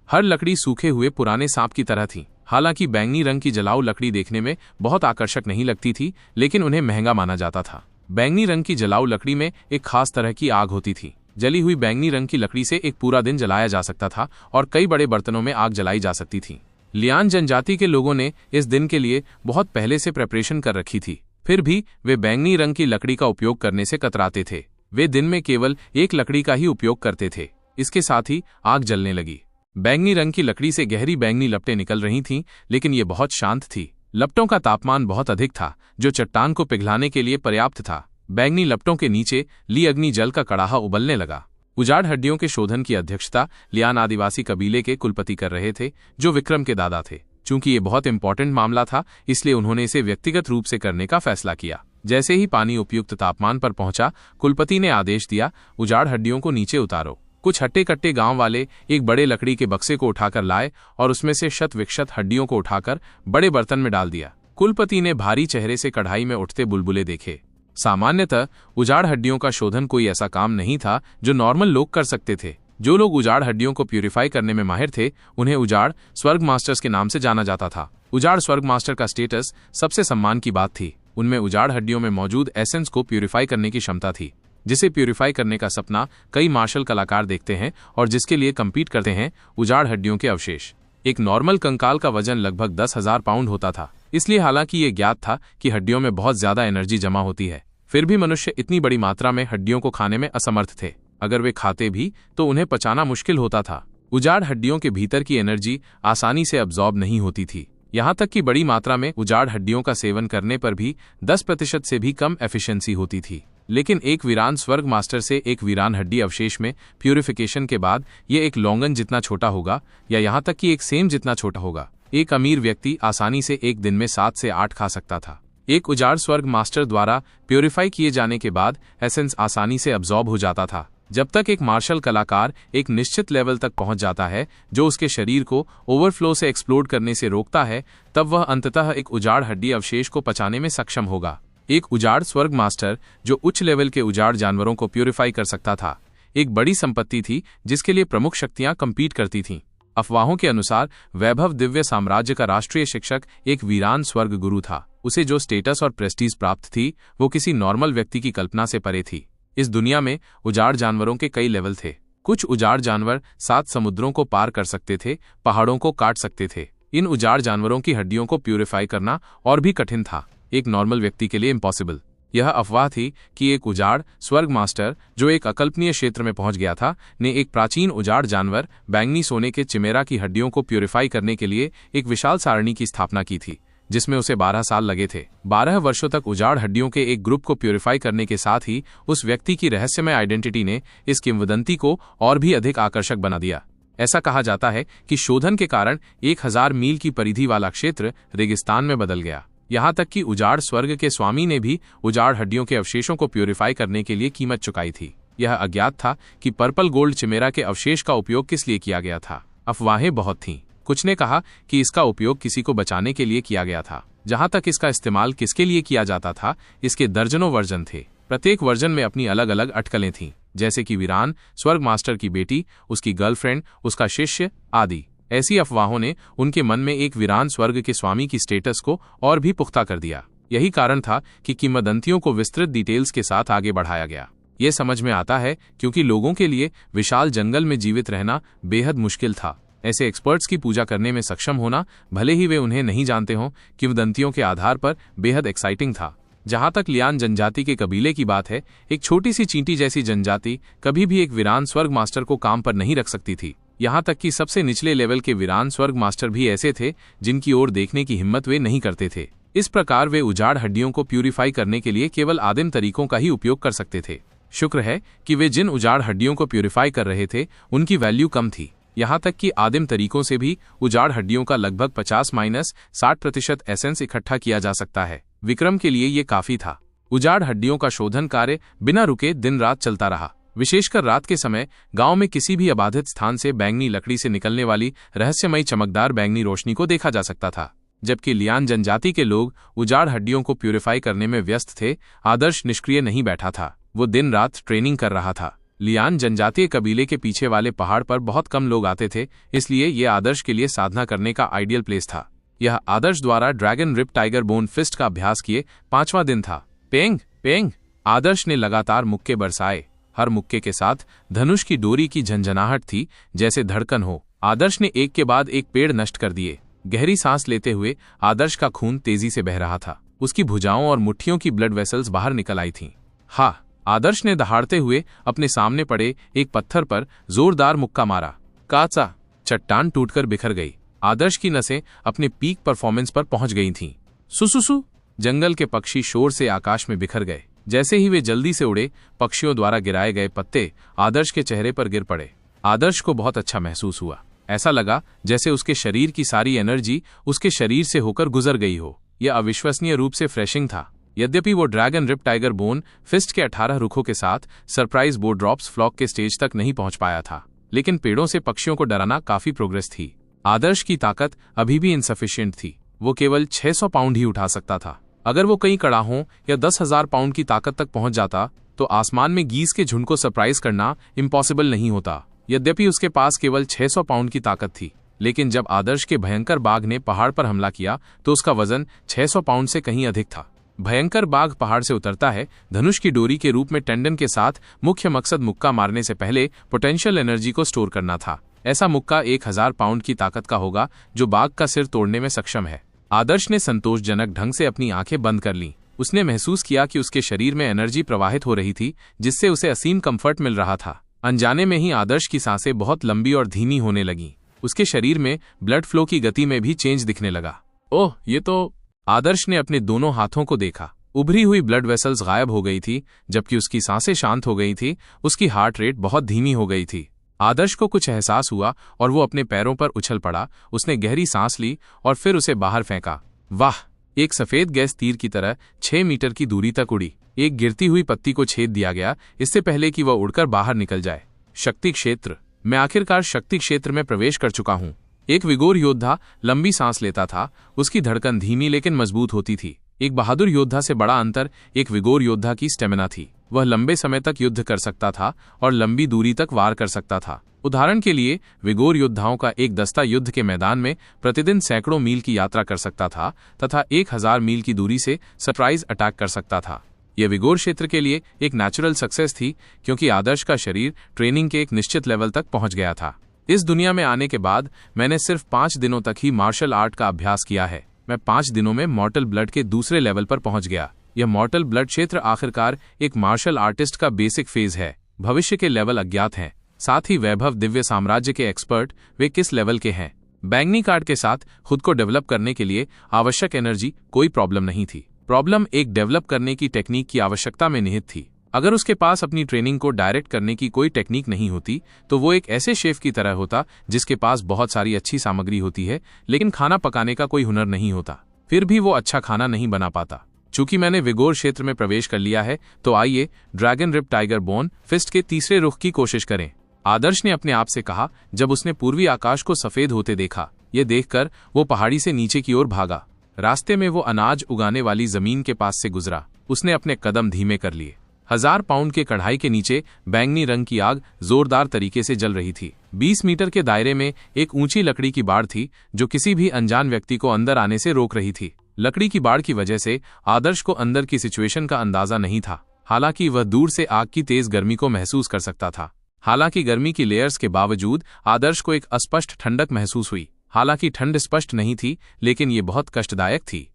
हर लकड़ी सूखे हुए पुराने सांप की तरह थी। हालांकि बैंगनी रंग की जलाऊ लकड़ी देखने में बहुत आकर्षक नहीं लगती थी, लेकिन उन्हें महंगा माना जाता था। बैंगनी रंग की जलाऊ लकड़ी में एक खास तरह की आग होती थी। जली हुई बैंगनी रंग की लकड़ी से एक पूरा दिन जलाया जा सकता था और कई बड़े बर्तनों में आग जलाई जा सकती थी। लियान जनजाति के लोगों ने इस दिन के लिए बहुत पहले से प्रिपरेशन कर रखी थी। फिर भी वे बैंगनी रंग की लकड़ी का उपयोग करने से कतराते थे। वे दिन में केवल एक लकड़ी का ही उपयोग करते थे। इसके साथ ही आग जलने लगी। बैंगनी रंग की लकड़ी से गहरी बैंगनी लपटें निकल रही थीं, लेकिन ये बहुत शांत थी। लपटों का तापमान बहुत अधिक था, जो चट्टान को पिघलाने के लिए पर्याप्त था। बैंगनी लपटों के नीचे ली अग्नि जल का कड़ाहा उबलने लगा। उजाड़ हड्डियों के शोधन की अध्यक्षता लियान आदिवासी कबीले के कुलपति कर रहे थे, जो विक्रम के दादा थे। चूंकि ये बहुत इंपॉर्टेंट मामला था, इसलिए उन्होंने इसे व्यक्तिगत रूप से करने का फैसला किया। जैसे ही पानी उपयुक्त तापमान पर पहुंचा, कुलपति ने आदेश दिया, उजाड़ हड्डियों को नीचे उतारो। कुछ हट्टे कट्टे गांव वाले एक बड़े लकड़ी के बक्से को उठाकर लाए और उसमें से शत विक्षत हड्डियों को उठाकर बड़े बर्तन में डाल दिया। कुलपति ने भारी चेहरे से कढ़ाई में उठते बुलबुले देखे। सामान्यतः उजाड़ हड्डियों का शोधन कोई ऐसा काम नहीं था जो नॉर्मल लोग कर सकते थे। जो लोग उजाड़ हड्डियों को प्यूरिफाई करने में माहिर थे, उन्हें उजाड़ स्वर्ग मास्टर्स के नाम से जाना जाता था। उजाड़ स्वर्ग मास्टर का स्टेटस सबसे सम्मान की बात थी। उनमें उजाड़ हड्डियों में मौजूद एसेंस को प्यूरिफाई करने की क्षमता थी, जिसे प्यूरिफाई करने का सपना कई मार्शल कलाकार देखते हैं और जिसके लिए कम्पीट करते हैं। उजाड़ हड्डियों के अवशेष। एक नॉर्मल कंकाल का वजन लगभग 10,000 पाउंड होता था। इसलिए हालांकि ये ज्ञात था कि हड्डियों में बहुत ज्यादा एनर्जी जमा होती है, फिर भी मनुष्य इतनी बड़ी मात्रा में हड्डियों को खाने में असमर्थ थे। अगर वे खाते भी तो उन्हें पचाना मुश्किल होता था। उजाड़ हड्डियों के भीतर की एनर्जी आसानी से अब्जॉर्ब नहीं होती थी। यहाँ तक कि बड़ी मात्रा में उजाड़ हड्डियों का सेवन करने पर भी 10% से भी कम एफिशिएंसी होती थी। लेकिन एक वीरान स्वर्ग मास्टर से एक वीरान हड्डी अवशेष में प्यूरिफिकेशन के बाद ये एक लौंगन जितना छोटा होगा, या यहाँ तक कि एक सेम जितना छोटा होगा। एक अमीर व्यक्ति आसानी से एक दिन में 7 से 8 खा सकता था। एक उजाड़ स्वर्ग मास्टर द्वारा प्यूरिफाई किए जाने के बाद एसेंस आसानी से अब्जॉर्ब हो जाता था। जब तक एक मार्शल कलाकार एक निश्चित लेवल तक पहुंच जाता है जो उसके शरीर को ओवरफ्लो से एक्सप्लोड करने से रोकता है, तब वह अंततः एक उजाड़ हड्डी अवशेष को पचाने में सक्षम होगा। एक उजाड़ स्वर्ग मास्टर जो उच्च लेवल के उजाड़ जानवरों को प्यूरिफाई कर सकता था, एक बड़ी संपत्ति थी जिसके लिए प्रमुख शक्तियां कम्पीट करती थीं। अफवाहों के अनुसार वैभव दिव्य साम्राज्य का राष्ट्रीय शिक्षक एक वीरान स्वर्ग गुरु था। उसे जो स्टेटस और प्रेस्टीज प्राप्त थी, वो किसी नॉर्मल व्यक्ति की कल्पना से परे थी। इस दुनिया में उजाड़ जानवरों के कई लेवल थे। कुछ उजाड़ जानवर 7 समुद्रों को पार कर सकते थे, पहाड़ों को काट सकते थे। इन उजाड़ जानवरों की हड्डियों को प्यूरिफाई करना और भी कठिन था, एक नॉर्मल व्यक्ति के लिए इम्पॉसिबल। यह अफवाह थी कि एक उजाड़ स्वर्ग मास्टर जो एक अकल्पनीय क्षेत्र में पहुंच गया था, ने एक प्राचीन उजाड़ जानवर बैंगनी सोने के चिमेरा की हड्डियों को प्यूरिफाई करने के लिए एक विशाल सारणी की स्थापना की थी, जिसमें उसे 12 साल लगे थे। 12 वर्षों तक उजाड़ हड्डियों के एक ग्रुप को प्यूरिफाई करने के साथ ही उस व्यक्ति की रहस्यमय आइडेंटिटी ने इस किंवदंती को और भी अधिक आकर्षक बना दिया। ऐसा कहा जाता है कि शोधन के कारण 1000 मील की परिधि वाला क्षेत्र रेगिस्तान में बदल गया। यहाँ तक कि उजाड़ स्वर्ग के स्वामी ने भी उजाड़ हड्डियों के अवशेषों को प्यूरिफाई करने के लिए कीमत चुकाई थी। यह अज्ञात था कि पर्पल गोल्ड चिमेरा के अवशेष का उपयोग किस लिए किया गया था। अफवाहें बहुत थीं। कुछ ने कहा कि इसका उपयोग किसी को बचाने के लिए किया गया था। जहां तक इसका इस्तेमाल किसके लिए किया जाता था, इसके दर्जनों वर्जन थे। प्रत्येक वर्जन में अपनी अलग अलग अटकलें थीं, जैसे कि वीरान स्वर्ग मास्टर की बेटी, उसकी गर्लफ्रेंड, उसका शिष्य आदि। ऐसी अफवाहों ने उनके मन में एक वीरान स्वर्ग के स्वामी की स्टेटस को और भी पुख्ता कर दिया। यही कारण था कि किंवदंतियों को विस्तृत डिटेल्स के साथ आगे बढ़ाया गया। ये समझ में आता है क्योंकि लोगों के लिए विशाल जंगल में जीवित रहना बेहद मुश्किल था। ऐसे एक्सपर्ट्स की पूजा करने में सक्षम होना, भले ही वे उन्हें नहीं जानते हों, किंवदंतियों के आधार पर बेहद एक्साइटिंग था। जहां तक लियान जनजाति के कबीले की बात है, एक छोटी सी चींटी जैसी जनजाति कभी भी एक वीरान स्वर्ग मास्टर को काम पर नहीं रख सकती थी। यहाँ तक कि सबसे निचले लेवल के वीरान स्वर्ग मास्टर भी ऐसे थे जिनकी ओर देखने की हिम्मत वे नहीं करते थे। इस प्रकार वे उजाड़ हड्डियों को प्यूरिफाई करने के लिए केवल आदिम तरीकों का ही उपयोग कर सकते थे। शुक्र है कि वे जिन उजाड़ हड्डियों को प्यूरिफाई कर रहे थे उनकी वैल्यू कम थी। यहाँ तक कि आदिम तरीकों से भी उजाड़ हड्डियों का लगभग 50-60% एसेंस इकट्ठा किया जा सकता है। विक्रम के लिए ये काफी था। उजाड़ हड्डियों का शोधन कार्य बिना रुके दिन रात चलता रहा। विशेषकर रात के समय गांव में किसी भी अबाधित स्थान से बैंगनी लकड़ी से निकलने वाली रहस्यमयी चमकदार बैंगनी रोशनी को देखा जा सकता था। जबकि लियान जनजाति के लोग उजाड़ हड्डियों को प्यूरिफाई करने में व्यस्त थे, आदर्श निष्क्रिय नहीं बैठा था। वो दिन रात ट्रेनिंग कर रहा था। लियान जनजातीय कबीले के पीछे वाले पहाड़ पर बहुत कम लोग आते थे, इसलिए ये आदर्श के लिए साधना करने का आइडियल प्लेस था। यह आदर्श द्वारा dragon rip tiger bone fist का अभ्यास किए 5वां दिन था। पेंग पेंग आदर्श ने लगातार मुक्के बरसाए। हर मुक्के के साथ धनुष की डोरी की झंझनाहट थी, जैसे धड़कन हो। आदर्श ने एक के बाद एक पेड़ नष्ट कर दिए। गहरी सांस लेते हुए आदर्श का खून तेजी से बह रहा था। उसकी भुजाओं और मुट्ठियों की ब्लड वेसल्स बाहर निकल आई थीं। हाँ, आदर्श ने दहाड़ते हुए अपने सामने पड़े एक पत्थर पर जोरदार मुक्का मारा। काचा चट्टान टूटकर बिखर गई। आदर्श की नसें अपने पीक परफॉर्मेंस पर पहुंच गई थीं। सुसुसु जंगल के पक्षी शोर से आकाश में बिखर गए। जैसे ही वे जल्दी से उड़े, पक्षियों द्वारा गिराए गए पत्ते आदर्श के चेहरे पर गिर पड़े। आदर्श को बहुत अच्छा महसूस हुआ। ऐसा लगा जैसे उसके शरीर की सारी एनर्जी उसके शरीर से होकर गुजर गई हो। यह अविश्वसनीय रूप से फ्रेशिंग था। यद्यपि वो dragon rip tiger bone fist के 18 रुखों के साथ सरप्राइज बो ड्रॉप्स फ्लॉक के स्टेज तक नहीं पहुंच पाया था, लेकिन पेड़ों से पक्षियों को डराना काफी प्रोग्रेस थी। आदर्श की ताकत अभी भी इनसफिशिएंट थी। वो केवल 600 पाउंड ही उठा सकता था। अगर वो कई कड़ाहों या 10,000 पाउंड की ताकत तक पहुंच जाता तो आसमान में गीज के झुंड को सरप्राइज करना इम्पॉसिबल नहीं होता। यद्यपि उसके पास केवल 600 पाउंड की ताकत थी, लेकिन जब आदर्श के भयंकर बाघ ने पहाड़ पर हमला किया तो उसका वजन 600 पाउंड से कहीं अधिक था। भयंकर बाघ पहाड़ से उतरता है धनुष की डोरी के रूप में टेंडन के साथ। मुख्य मकसद मुक्का मारने से पहले पोटेंशियल एनर्जी को स्टोर करना था। ऐसा मुक्का 1000 पाउंड की ताकत का होगा जो बाघ का सिर तोड़ने में सक्षम है। आदर्श ने संतोषजनक ढंग से अपनी आंखें बंद कर लीं। उसने महसूस किया कि उसके शरीर में एनर्जी प्रवाहित हो रही थी, जिससे उसे असीम कंफर्ट मिल रहा था। अनजाने में ही आदर्श की सांसें बहुत लंबी और धीमी होने लगीं। उसके शरीर में ब्लड फ्लो की गति में भी चेंज दिखने लगा। ओह, ये तो... आदर्श ने अपने दोनों हाथों को देखा। उभरी हुई ब्लड वेसल्स गायब हो गई थी, जबकि उसकी सांसें शांत हो गई थी। उसकी हार्ट रेट बहुत धीमी हो गई थी। आदर्श को कुछ एहसास हुआ और वो अपने पैरों पर उछल पड़ा। उसने गहरी सांस ली और फिर उसे बाहर फेंका। वाह! एक सफेद गैस तीर की तरह 6 मीटर की दूरी तक उड़ी। एक गिरती हुई पत्ती को छेद दिया गया, इससे पहले कि वह उड़कर बाहर निकल जाए। शक्ति क्षेत्र। मैं आखिरकार शक्ति क्षेत्र में प्रवेश कर चुका हूं। एक विगोर योद्धा लंबी सांस लेता था। उसकी धड़कन धीमी लेकिन मजबूत होती थी। एक बहादुर योद्धा से बड़ा अंतर एक विगोर योद्धा की स्टेमिना थी। वह लंबे समय तक युद्ध कर सकता था और लंबी दूरी तक वार कर सकता था। उदाहरण के लिए, विगोर योद्धाओं का एक दस्ता युद्ध के मैदान में प्रतिदिन सैकड़ों मील की यात्रा कर सकता था तथा 1000 मील की दूरी से सरप्राइज अटैक कर सकता था। यह विगोर क्षेत्र के लिए एक नेचुरल सक्सेस थी, क्योंकि आदर्श का शरीर ट्रेनिंग के एक निश्चित लेवल तक पहुंच गया था। इस दुनिया में आने के बाद मैंने सिर्फ 5 दिनों तक ही मार्शल आर्ट का अभ्यास किया है। मैं 5 दिनों में मॉर्टल ब्लड के दूसरे लेवल पर पहुंच गया। यह मॉर्टल ब्लड क्षेत्र आखिरकार एक मार्शल आर्टिस्ट का बेसिक फेज है। भविष्य के लेवल अज्ञात हैं। साथ ही वैभव दिव्य साम्राज्य के एक्सपर्ट वे किस लेवल के हैं। बैंगनी कार्ड के साथ खुद को डेवलप करने के लिए आवश्यक एनर्जी कोई प्रॉब्लम नहीं थी। प्रॉब्लम एक डेवलप करने की टेक्निक की आवश्यकता में निहित थी। अगर उसके पास अपनी ट्रेनिंग को डायरेक्ट करने की कोई टेक्निक नहीं होती तो वो एक ऐसे शेफ की तरह होता जिसके पास बहुत सारी अच्छी सामग्री होती है, लेकिन खाना पकाने का कोई हुनर नहीं होता। फिर भी वो अच्छा खाना नहीं बना पाता। चूंकि मैंने विगोर क्षेत्र में प्रवेश कर लिया है, तो आइए dragon rip tiger bone fist के तीसरे रुख की कोशिश करें। आदर्श ने अपने आप से कहा जब उसने पूर्वी आकाश को सफेद होते देखा। ये देखकर वो पहाड़ी से नीचे की ओर भागा। रास्ते में वो अनाज उगाने वाली जमीन के पास से गुजरा। उसने अपने कदम धीमे कर लिए। 1000 पाउंड के कढ़ाई के नीचे बैंगनी रंग की आग जोरदार तरीके से जल रही थी। 20 मीटर के दायरे में एक ऊंची लकड़ी की बाड़ थी जो किसी भी अनजान व्यक्ति को अंदर आने से रोक रही थी। लकड़ी की बाड़ की वजह से आदर्श को अंदर की सिचुएशन का अंदाजा नहीं था। हालांकि वह दूर से आग की तेज गर्मी को महसूस कर सकता था। हालांकि गर्मी की लेयर्स के बावजूद आदर्श को एक अस्पष्ट ठंडक महसूस हुई। हालांकि ठंड स्पष्ट नहीं थी, लेकिन ये बहुत कष्टदायक थी।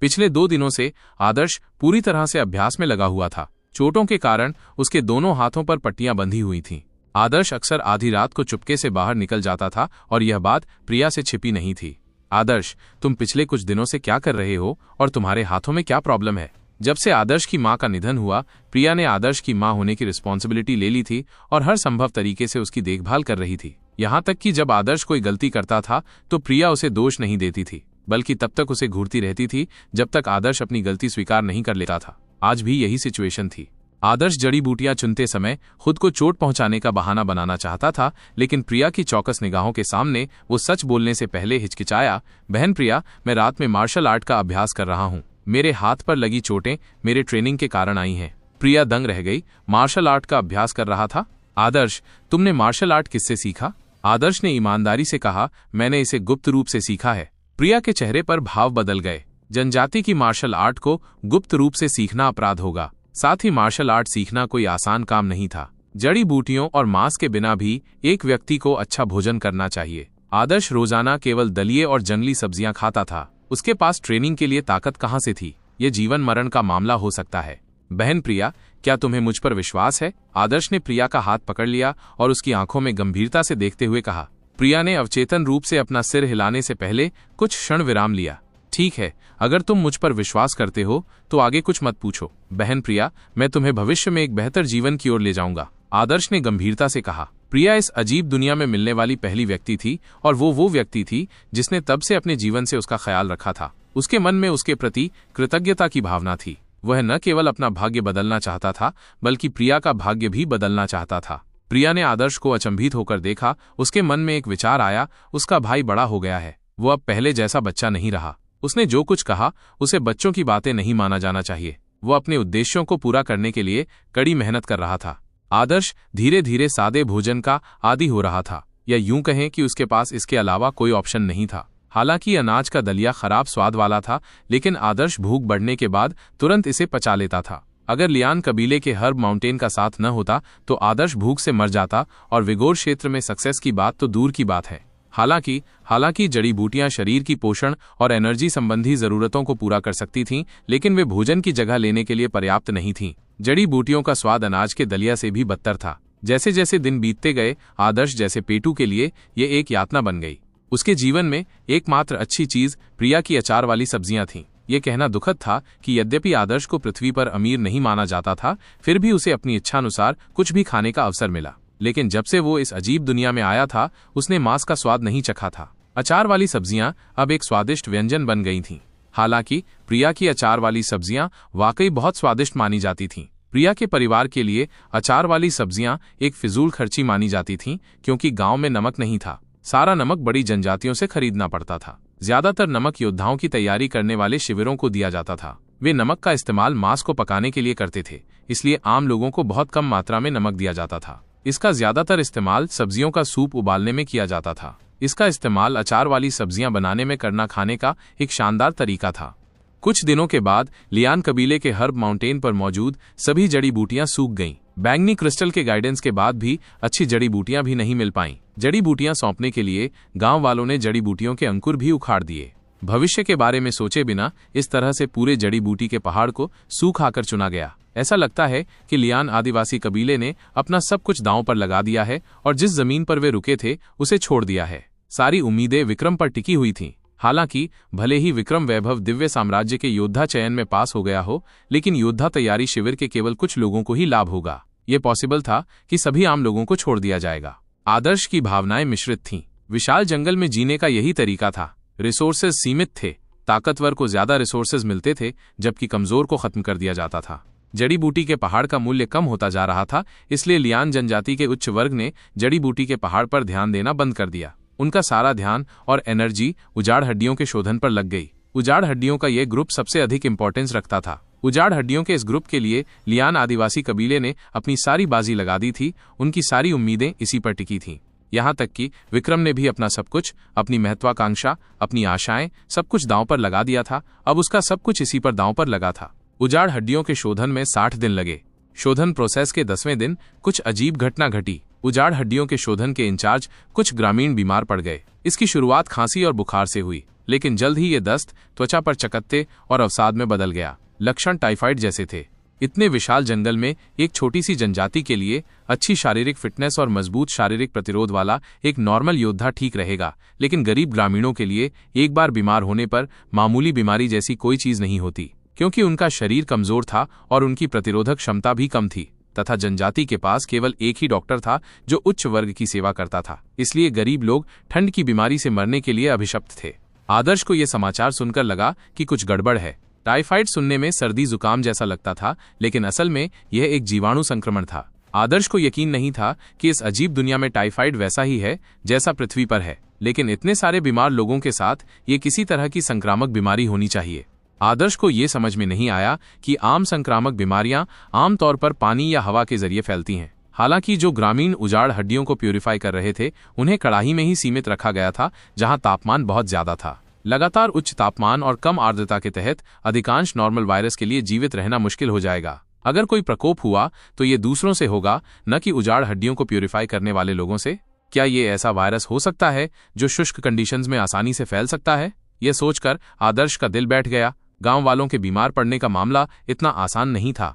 पिछले 2 दिनों से आदर्श पूरी तरह से अभ्यास में लगा हुआ था। चोटों के कारण उसके दोनों हाथों पर पट्टियां बंधी हुई थीं। आदर्श अक्सर आधी रात को चुपके से बाहर निकल जाता था और यह बात प्रिया से छिपी नहीं थी। आदर्श, तुम पिछले कुछ दिनों से क्या कर रहे हो और तुम्हारे हाथों में क्या प्रॉब्लम है? जब से आदर्श की मां का निधन हुआ, प्रिया ने आदर्श की मां होने की रिस्पॉन्सिबिलिटी ले ली थी और हर संभव तरीके से उसकी देखभाल कर रही थी। यहां तक कि जब आदर्श कोई गलती करता था तो प्रिया उसे दोष नहीं देती थी, बल्कि तब तक उसे घूरती रहती थी जब तक आदर्श अपनी गलती स्वीकार नहीं कर लेता था। आज भी यही सिचुएशन थी। आदर्श जड़ी बूटियां चुनते समय खुद को चोट पहुंचाने का बहाना बनाना चाहता था, लेकिन प्रिया की चौकस निगाहों के सामने वो सच बोलने से पहले हिचकिचाया। बहन प्रिया, मैं रात में मार्शल आर्ट का अभ्यास कर रहा हूँ। मेरे हाथ पर लगी चोटें मेरे ट्रेनिंग के कारण आई हैं। प्रिया दंग रह गई। मार्शल आर्ट का अभ्यास कर रहा था? आदर्श, तुमने मार्शल आर्ट किससे सीखा? आदर्श ने ईमानदारी से कहा, मैंने इसे गुप्त रूप से सीखा है। प्रिया के चेहरे पर भाव बदल गए। जनजाति की मार्शल आर्ट को गुप्त रूप से सीखना अपराध होगा। साथ ही मार्शल आर्ट सीखना कोई आसान काम नहीं था। जड़ी बूटियों और मांस के बिना भी एक व्यक्ति को अच्छा भोजन करना चाहिए। आदर्श रोजाना केवल दलिए और जंगली सब्जियां खाता था। उसके पास ट्रेनिंग के लिए ताकत कहां से थी? ये जीवन मरण का मामला हो सकता है। बहन प्रिया, क्या तुम्हें मुझ पर विश्वास है? आदर्श ने प्रिया का हाथ पकड़ लिया और उसकी आंखों में गंभीरता से देखते हुए कहा। प्रिया ने अवचेतन रूप से अपना सिर हिलाने से पहले कुछ क्षण विराम लिया। ठीक है, अगर तुम मुझ पर विश्वास करते हो तो आगे कुछ मत पूछो। बहन प्रिया, मैं तुम्हें भविष्य में एक बेहतर जीवन की ओर ले जाऊंगा, आदर्श ने गंभीरता से कहा। प्रिया इस अजीब दुनिया में मिलने वाली पहली व्यक्ति थी और वो व्यक्ति थी जिसने तब से अपने जीवन से उसका ख्याल रखा था। उसके मन में उसके प्रति कृतज्ञता की भावना थी। वह न केवल अपना भाग्य बदलना चाहता था, बल्कि प्रिया का भाग्य भी बदलना चाहता था। प्रिया ने आदर्श को अचंभित होकर देखा। उसके मन में एक विचार आया, उसका भाई बड़ा हो गया है, वो अब पहले जैसा बच्चा नहीं रहा। उसने जो कुछ कहा उसे बच्चों की बातें नहीं माना जाना चाहिए। वो अपने उद्देश्यों को पूरा करने के लिए कड़ी मेहनत कर रहा था। आदर्श धीरे धीरे सादे भोजन का आदी हो रहा था, या यूं कहें कि उसके पास इसके अलावा कोई ऑप्शन नहीं था। हालांकि अनाज का दलिया खराब स्वाद वाला था, लेकिन आदर्श भूख बढ़ने के बाद तुरंत इसे पचा लेता था। अगर लियान कबीले के हर्ब माउंटेन का साथ न होता तो आदर्श भूख से मर जाता, और विगोर क्षेत्र में सक्सेस की बात तो दूर की बात है। हालांकि जड़ी बूटियां शरीर की पोषण और एनर्जी संबंधी जरूरतों को पूरा कर सकती थीं, लेकिन वे भोजन की जगह लेने के लिए पर्याप्त नहीं थीं। जड़ी बूटियों का स्वाद अनाज के दलिया से भी बदतर था। जैसे जैसे दिन बीतते गए, आदर्श जैसे पेटू के लिए ये एक यातना बन गई। उसके जीवन में एकमात्र अच्छी चीज प्रिया की अचार वाली सब्जियां थीं। ये कहना दुखद था कि यद्यपि आदर्श को पृथ्वी पर अमीर नहीं माना जाता था, फिर भी उसे अपनी इच्छानुसार कुछ भी खाने का अवसर मिला। लेकिन जब से वो इस अजीब दुनिया में आया था, उसने मांस का स्वाद नहीं चखा था। अचार वाली सब्जियां अब एक स्वादिष्ट व्यंजन बन गई थीं। हालांकि प्रिया की अचार वाली सब्जियां वाकई बहुत स्वादिष्ट मानी जाती थीं। प्रिया के परिवार के लिए अचार वाली सब्जियां एक फिजूल खर्ची मानी जाती थीं, क्योंकि गांव में नमक नहीं था। सारा नमक बड़ी जनजातियों से खरीदना पड़ता था। ज्यादातर नमक योद्धाओं की तैयारी करने वाले शिविरों को दिया जाता था। वे नमक का इस्तेमाल मांस को पकाने के लिए करते थे, इसलिए आम लोगों को बहुत कम मात्रा में नमक दिया जाता था। इसका ज्यादातर इस्तेमाल सब्जियों का सूप उबालने में किया जाता था। इसका इस्तेमाल अचार वाली सब्जियां बनाने में करना खाने का एक शानदार तरीका था। कुछ दिनों के बाद लियान कबीले के हर्ब माउंटेन पर मौजूद सभी जड़ी बूटियां सूख गईं। बैंगनी क्रिस्टल के गाइडेंस के बाद भी अच्छी जड़ी बूटियां भी नहीं मिल पाईं। जड़ी बूटियां सौंपने के लिए गांव वालों ने जड़ी बूटियों के अंकुर भी उखाड़ दिए। भविष्य के बारे में सोचे बिना इस तरह से पूरे जड़ी बूटी के पहाड़ को सूख आकर चुना गया। ऐसा लगता है कि लियान आदिवासी कबीले ने अपना सब कुछ दांव पर लगा दिया है और जिस जमीन पर वे रुके थे उसे छोड़ दिया है। सारी उम्मीदें विक्रम पर टिकी हुई थीं। हालांकि भले ही विक्रम वैभव दिव्य साम्राज्य के योद्धा चयन में पास हो गया हो, लेकिन योद्धा तैयारी शिविर के केवल कुछ लोगों को ही लाभ होगा। ये पॉसिबल था कि सभी आम लोगों को छोड़ दिया जाएगा। आदर्श की भावनाएं मिश्रित थीं। विशाल जंगल में जीने का यही तरीका था। रिसोर्सेज सीमित थे। ताकतवर को ज्यादा रिसोर्सेज मिलते थे, जबकि कमजोर को खत्म कर दिया जाता था। जड़ी बूटी के पहाड़ का मूल्य कम होता जा रहा था, इसलिए लियान जनजाति के उच्च वर्ग ने जड़ी बूटी के पहाड़ पर ध्यान देना बंद कर दिया। उनका सारा ध्यान और एनर्जी उजाड़ हड्डियों के शोधन पर लग गई। उजाड़ हड्डियों का यह ग्रुप सबसे अधिक इंपॉर्टेंस रखता था। उजाड़ हड्डियों के इस ग्रुप के लिए लियान आदिवासी कबीले ने अपनी सारी बाजी लगा दी थी। उनकी सारी उम्मीदें इसी पर टिकी थीं। यहाँ तक कि विक्रम ने भी अपना सब कुछ, अपनी महत्वाकांक्षा, अपनी आशाएं, सब कुछ दांव पर लगा दिया था। अब उसका सब कुछ इसी पर दांव पर लगा था। उजाड़ हड्डियों के शोधन में 60 दिन लगे। शोधन प्रोसेस के 10वें दिन कुछ अजीब घटना घटी। उजाड़ हड्डियों के शोधन के इंचार्ज कुछ ग्रामीण बीमार पड़ गए। इसकी शुरुआत खांसी और बुखार से हुई, लेकिन जल्द ही ये दस्त त्वचा पर चकत्ते और अवसाद में बदल गया। लक्षण टाइफाइड जैसे थे। इतने विशाल जंगल में एक छोटी सी जनजाति के लिए अच्छी शारीरिक फिटनेस और मजबूत शारीरिक प्रतिरोध वाला एक नॉर्मल योद्धा ठीक रहेगा, लेकिन गरीब ग्रामीणों के लिए एक बार बीमार होने पर मामूली बीमारी जैसी कोई चीज नहीं होती, क्योंकि उनका शरीर कमजोर था और उनकी प्रतिरोधक क्षमता भी कम थी, तथा जनजाति के पास केवल एक ही डॉक्टर था जो उच्च वर्ग की सेवा करता था। इसलिए गरीब लोग ठंड की बीमारी से मरने के लिए अभिशप्त थे। आदर्श को यह समाचार सुनकर लगा कि कुछ गड़बड़ है। टाइफाइड सुनने में सर्दी जुकाम जैसा लगता था, लेकिन असल में यह एक जीवाणु संक्रमण था। आदर्श को यकीन नहीं था कि इस अजीब दुनिया में टाइफाइड वैसा ही है जैसा पृथ्वी पर है, लेकिन इतने सारे बीमार लोगों के साथ ये किसी तरह की संक्रामक बीमारी होनी चाहिए। आदर्श को ये समझ में नहीं आया कि आम संक्रामक बीमारियां आमतौर पर पानी या हवा के जरिए फैलती हैं। हालांकि जो ग्रामीण उजाड़ हड्डियों को प्यूरिफाई कर रहे थे, उन्हें कड़ाही में ही सीमित रखा गया था, जहां तापमान बहुत ज्यादा था। लगातार उच्च तापमान और कम आर्द्रता के तहत अधिकांश नॉर्मल वायरस के लिए जीवित रहना मुश्किल हो जाएगा। अगर कोई प्रकोप हुआ तो ये दूसरों से होगा, न कि उजाड़ हड्डियों को प्यूरिफाई करने वाले लोगों से। क्या ये ऐसा वायरस हो सकता है जो शुष्क कंडीशंस में आसानी से फैल सकता है? यह सोचकर आदर्श का दिल बैठ गया। गांव वालों के बीमार पड़ने का मामला इतना आसान नहीं था।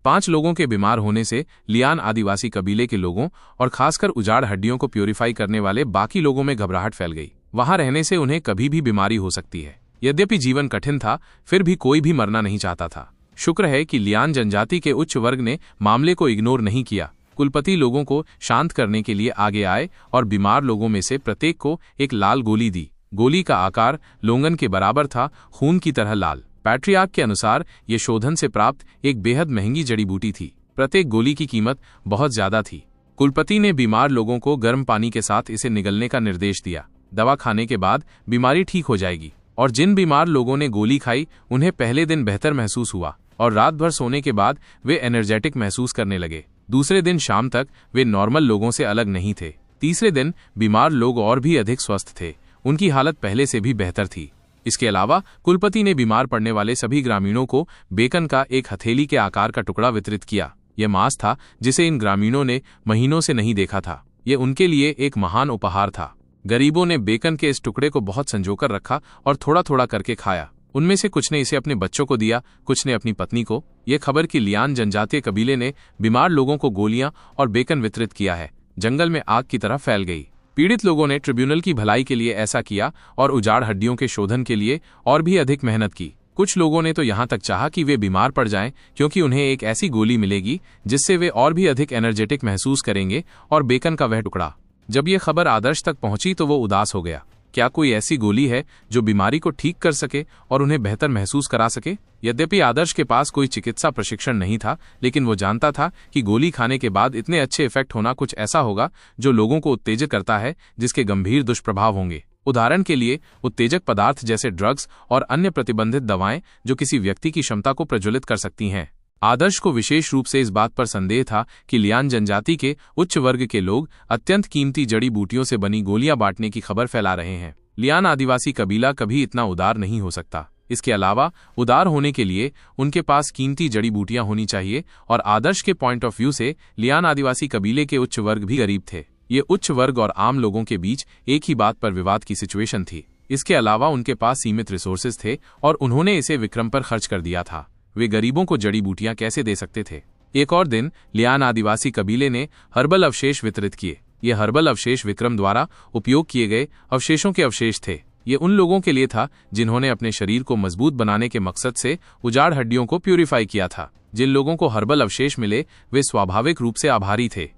5 लोगों के बीमार होने से लियान आदिवासी कबीले के लोगों और खासकर उजाड़ हड्डियों को प्यूरिफाई करने वाले बाकी लोगों में घबराहट फैल गई। वहां रहने से उन्हें कभी भी बीमारी हो सकती है। यद्यपि जीवन कठिन था, फिर भी कोई भी मरना नहीं चाहता था। शुक्र है कि लियान जनजाति के उच्च वर्ग ने मामले को इग्नोर नहीं किया। कुलपति लोगों को शांत करने के लिए आगे आए और बीमार लोगों में से प्रत्येक को एक लाल गोली दी। गोली का आकार लोंगन के बराबर था, खून की तरह लाल। पैट्रियार्क के अनुसार ये शोधन से प्राप्त एक बेहद महंगी जड़ी बूटी थी। प्रत्येक गोली की कीमत बहुत ज्यादा थी। कुलपति ने बीमार लोगों को गर्म पानी के साथ इसे निगलने का निर्देश दिया। दवा खाने के बाद बीमारी ठीक हो जाएगी। और जिन बीमार लोगों ने गोली खाई, उन्हें पहले दिन बेहतर महसूस हुआ और रात भर सोने के बाद वे एनर्जेटिक महसूस करने लगे। दूसरे दिन शाम तक वे नॉर्मल लोगों से अलग नहीं थे। तीसरे दिन बीमार लोग और भी अधिक स्वस्थ थे। उनकी हालत पहले से भी बेहतर थी। इसके अलावा कुलपति ने बीमार पड़ने वाले सभी ग्रामीणों को बेकन का एक हथेली के आकार का टुकड़ा वितरित किया। यह मांस था जिसे इन ग्रामीणों ने महीनों से नहीं देखा था। यह उनके लिए एक महान उपहार था। गरीबों ने बेकन के इस टुकड़े को बहुत संजोकर रखा और थोड़ा थोड़ा करके खाया। उनमें से कुछ ने इसे अपने बच्चों को दिया, कुछ ने अपनी पत्नी को। यह खबर कि लियान जनजातीय कबीले ने बीमार लोगों को गोलियां और बेकन वितरित किया है, जंगल में आग की तरह फैल गई। पीड़ित लोगों ने ट्रिब्यूनल की भलाई के लिए ऐसा किया और उजाड़ हड्डियों के शोधन के लिए और भी अधिक मेहनत की। कुछ लोगों ने तो यहां तक चाहा कि वे बीमार पड़ जाएं, क्योंकि उन्हें एक ऐसी गोली मिलेगी जिससे वे और भी अधिक एनर्जेटिक महसूस करेंगे, और बेकन का वह टुकड़ा। जब यह खबर आदर्श तक पहुंची तो वो उदास हो गया। क्या कोई ऐसी गोली है जो बीमारी को ठीक कर सके और उन्हें बेहतर महसूस करा सके? यद्यपि आदर्श के पास कोई चिकित्सा प्रशिक्षण नहीं था, लेकिन वो जानता था कि गोली खाने के बाद इतने अच्छे इफेक्ट होना कुछ ऐसा होगा जो लोगों को उत्तेजित करता है, जिसके गंभीर दुष्प्रभाव होंगे। उदाहरण के लिए उत्तेजक पदार्थ जैसे ड्रग्स और अन्य प्रतिबंधित दवाएं जो किसी व्यक्ति की क्षमता को प्रज्वलित कर सकती हैं। आदर्श को विशेष रूप से इस बात पर संदेह था कि लियान जनजाति के उच्च वर्ग के लोग अत्यंत कीमती जड़ी बूटियों से बनी गोलियां बांटने की खबर फैला रहे हैं। लियान आदिवासी कबीला कभी इतना उदार नहीं हो सकता। इसके अलावा उदार होने के लिए उनके पास कीमती जड़ी बूटियां होनी चाहिए, और आदर्श के पॉइंट ऑफ व्यू से लियान आदिवासी कबीले के उच्च वर्ग भी गरीब थे। ये उच्च वर्ग और आम लोगों के बीच एक ही बात पर विवाद की सिचुएशन थी। इसके अलावा उनके पास सीमित रिसोर्सेज थे और उन्होंने इसे विक्रम पर खर्च कर दिया था। वे गरीबों को जड़ी बूटियां कैसे दे सकते थे? एक और दिन लियान आदिवासी कबीले ने हर्बल अवशेष वितरित किए। ये हर्बल अवशेष विक्रम द्वारा उपयोग किए गए अवशेषों के अवशेष थे। ये उन लोगों के लिए था जिन्होंने अपने शरीर को मजबूत बनाने के मकसद से उजाड़ हड्डियों को प्यूरिफाई किया था। जिन लोगों को हर्बल अवशेष मिले वे स्वाभाविक रूप से आभारी थे।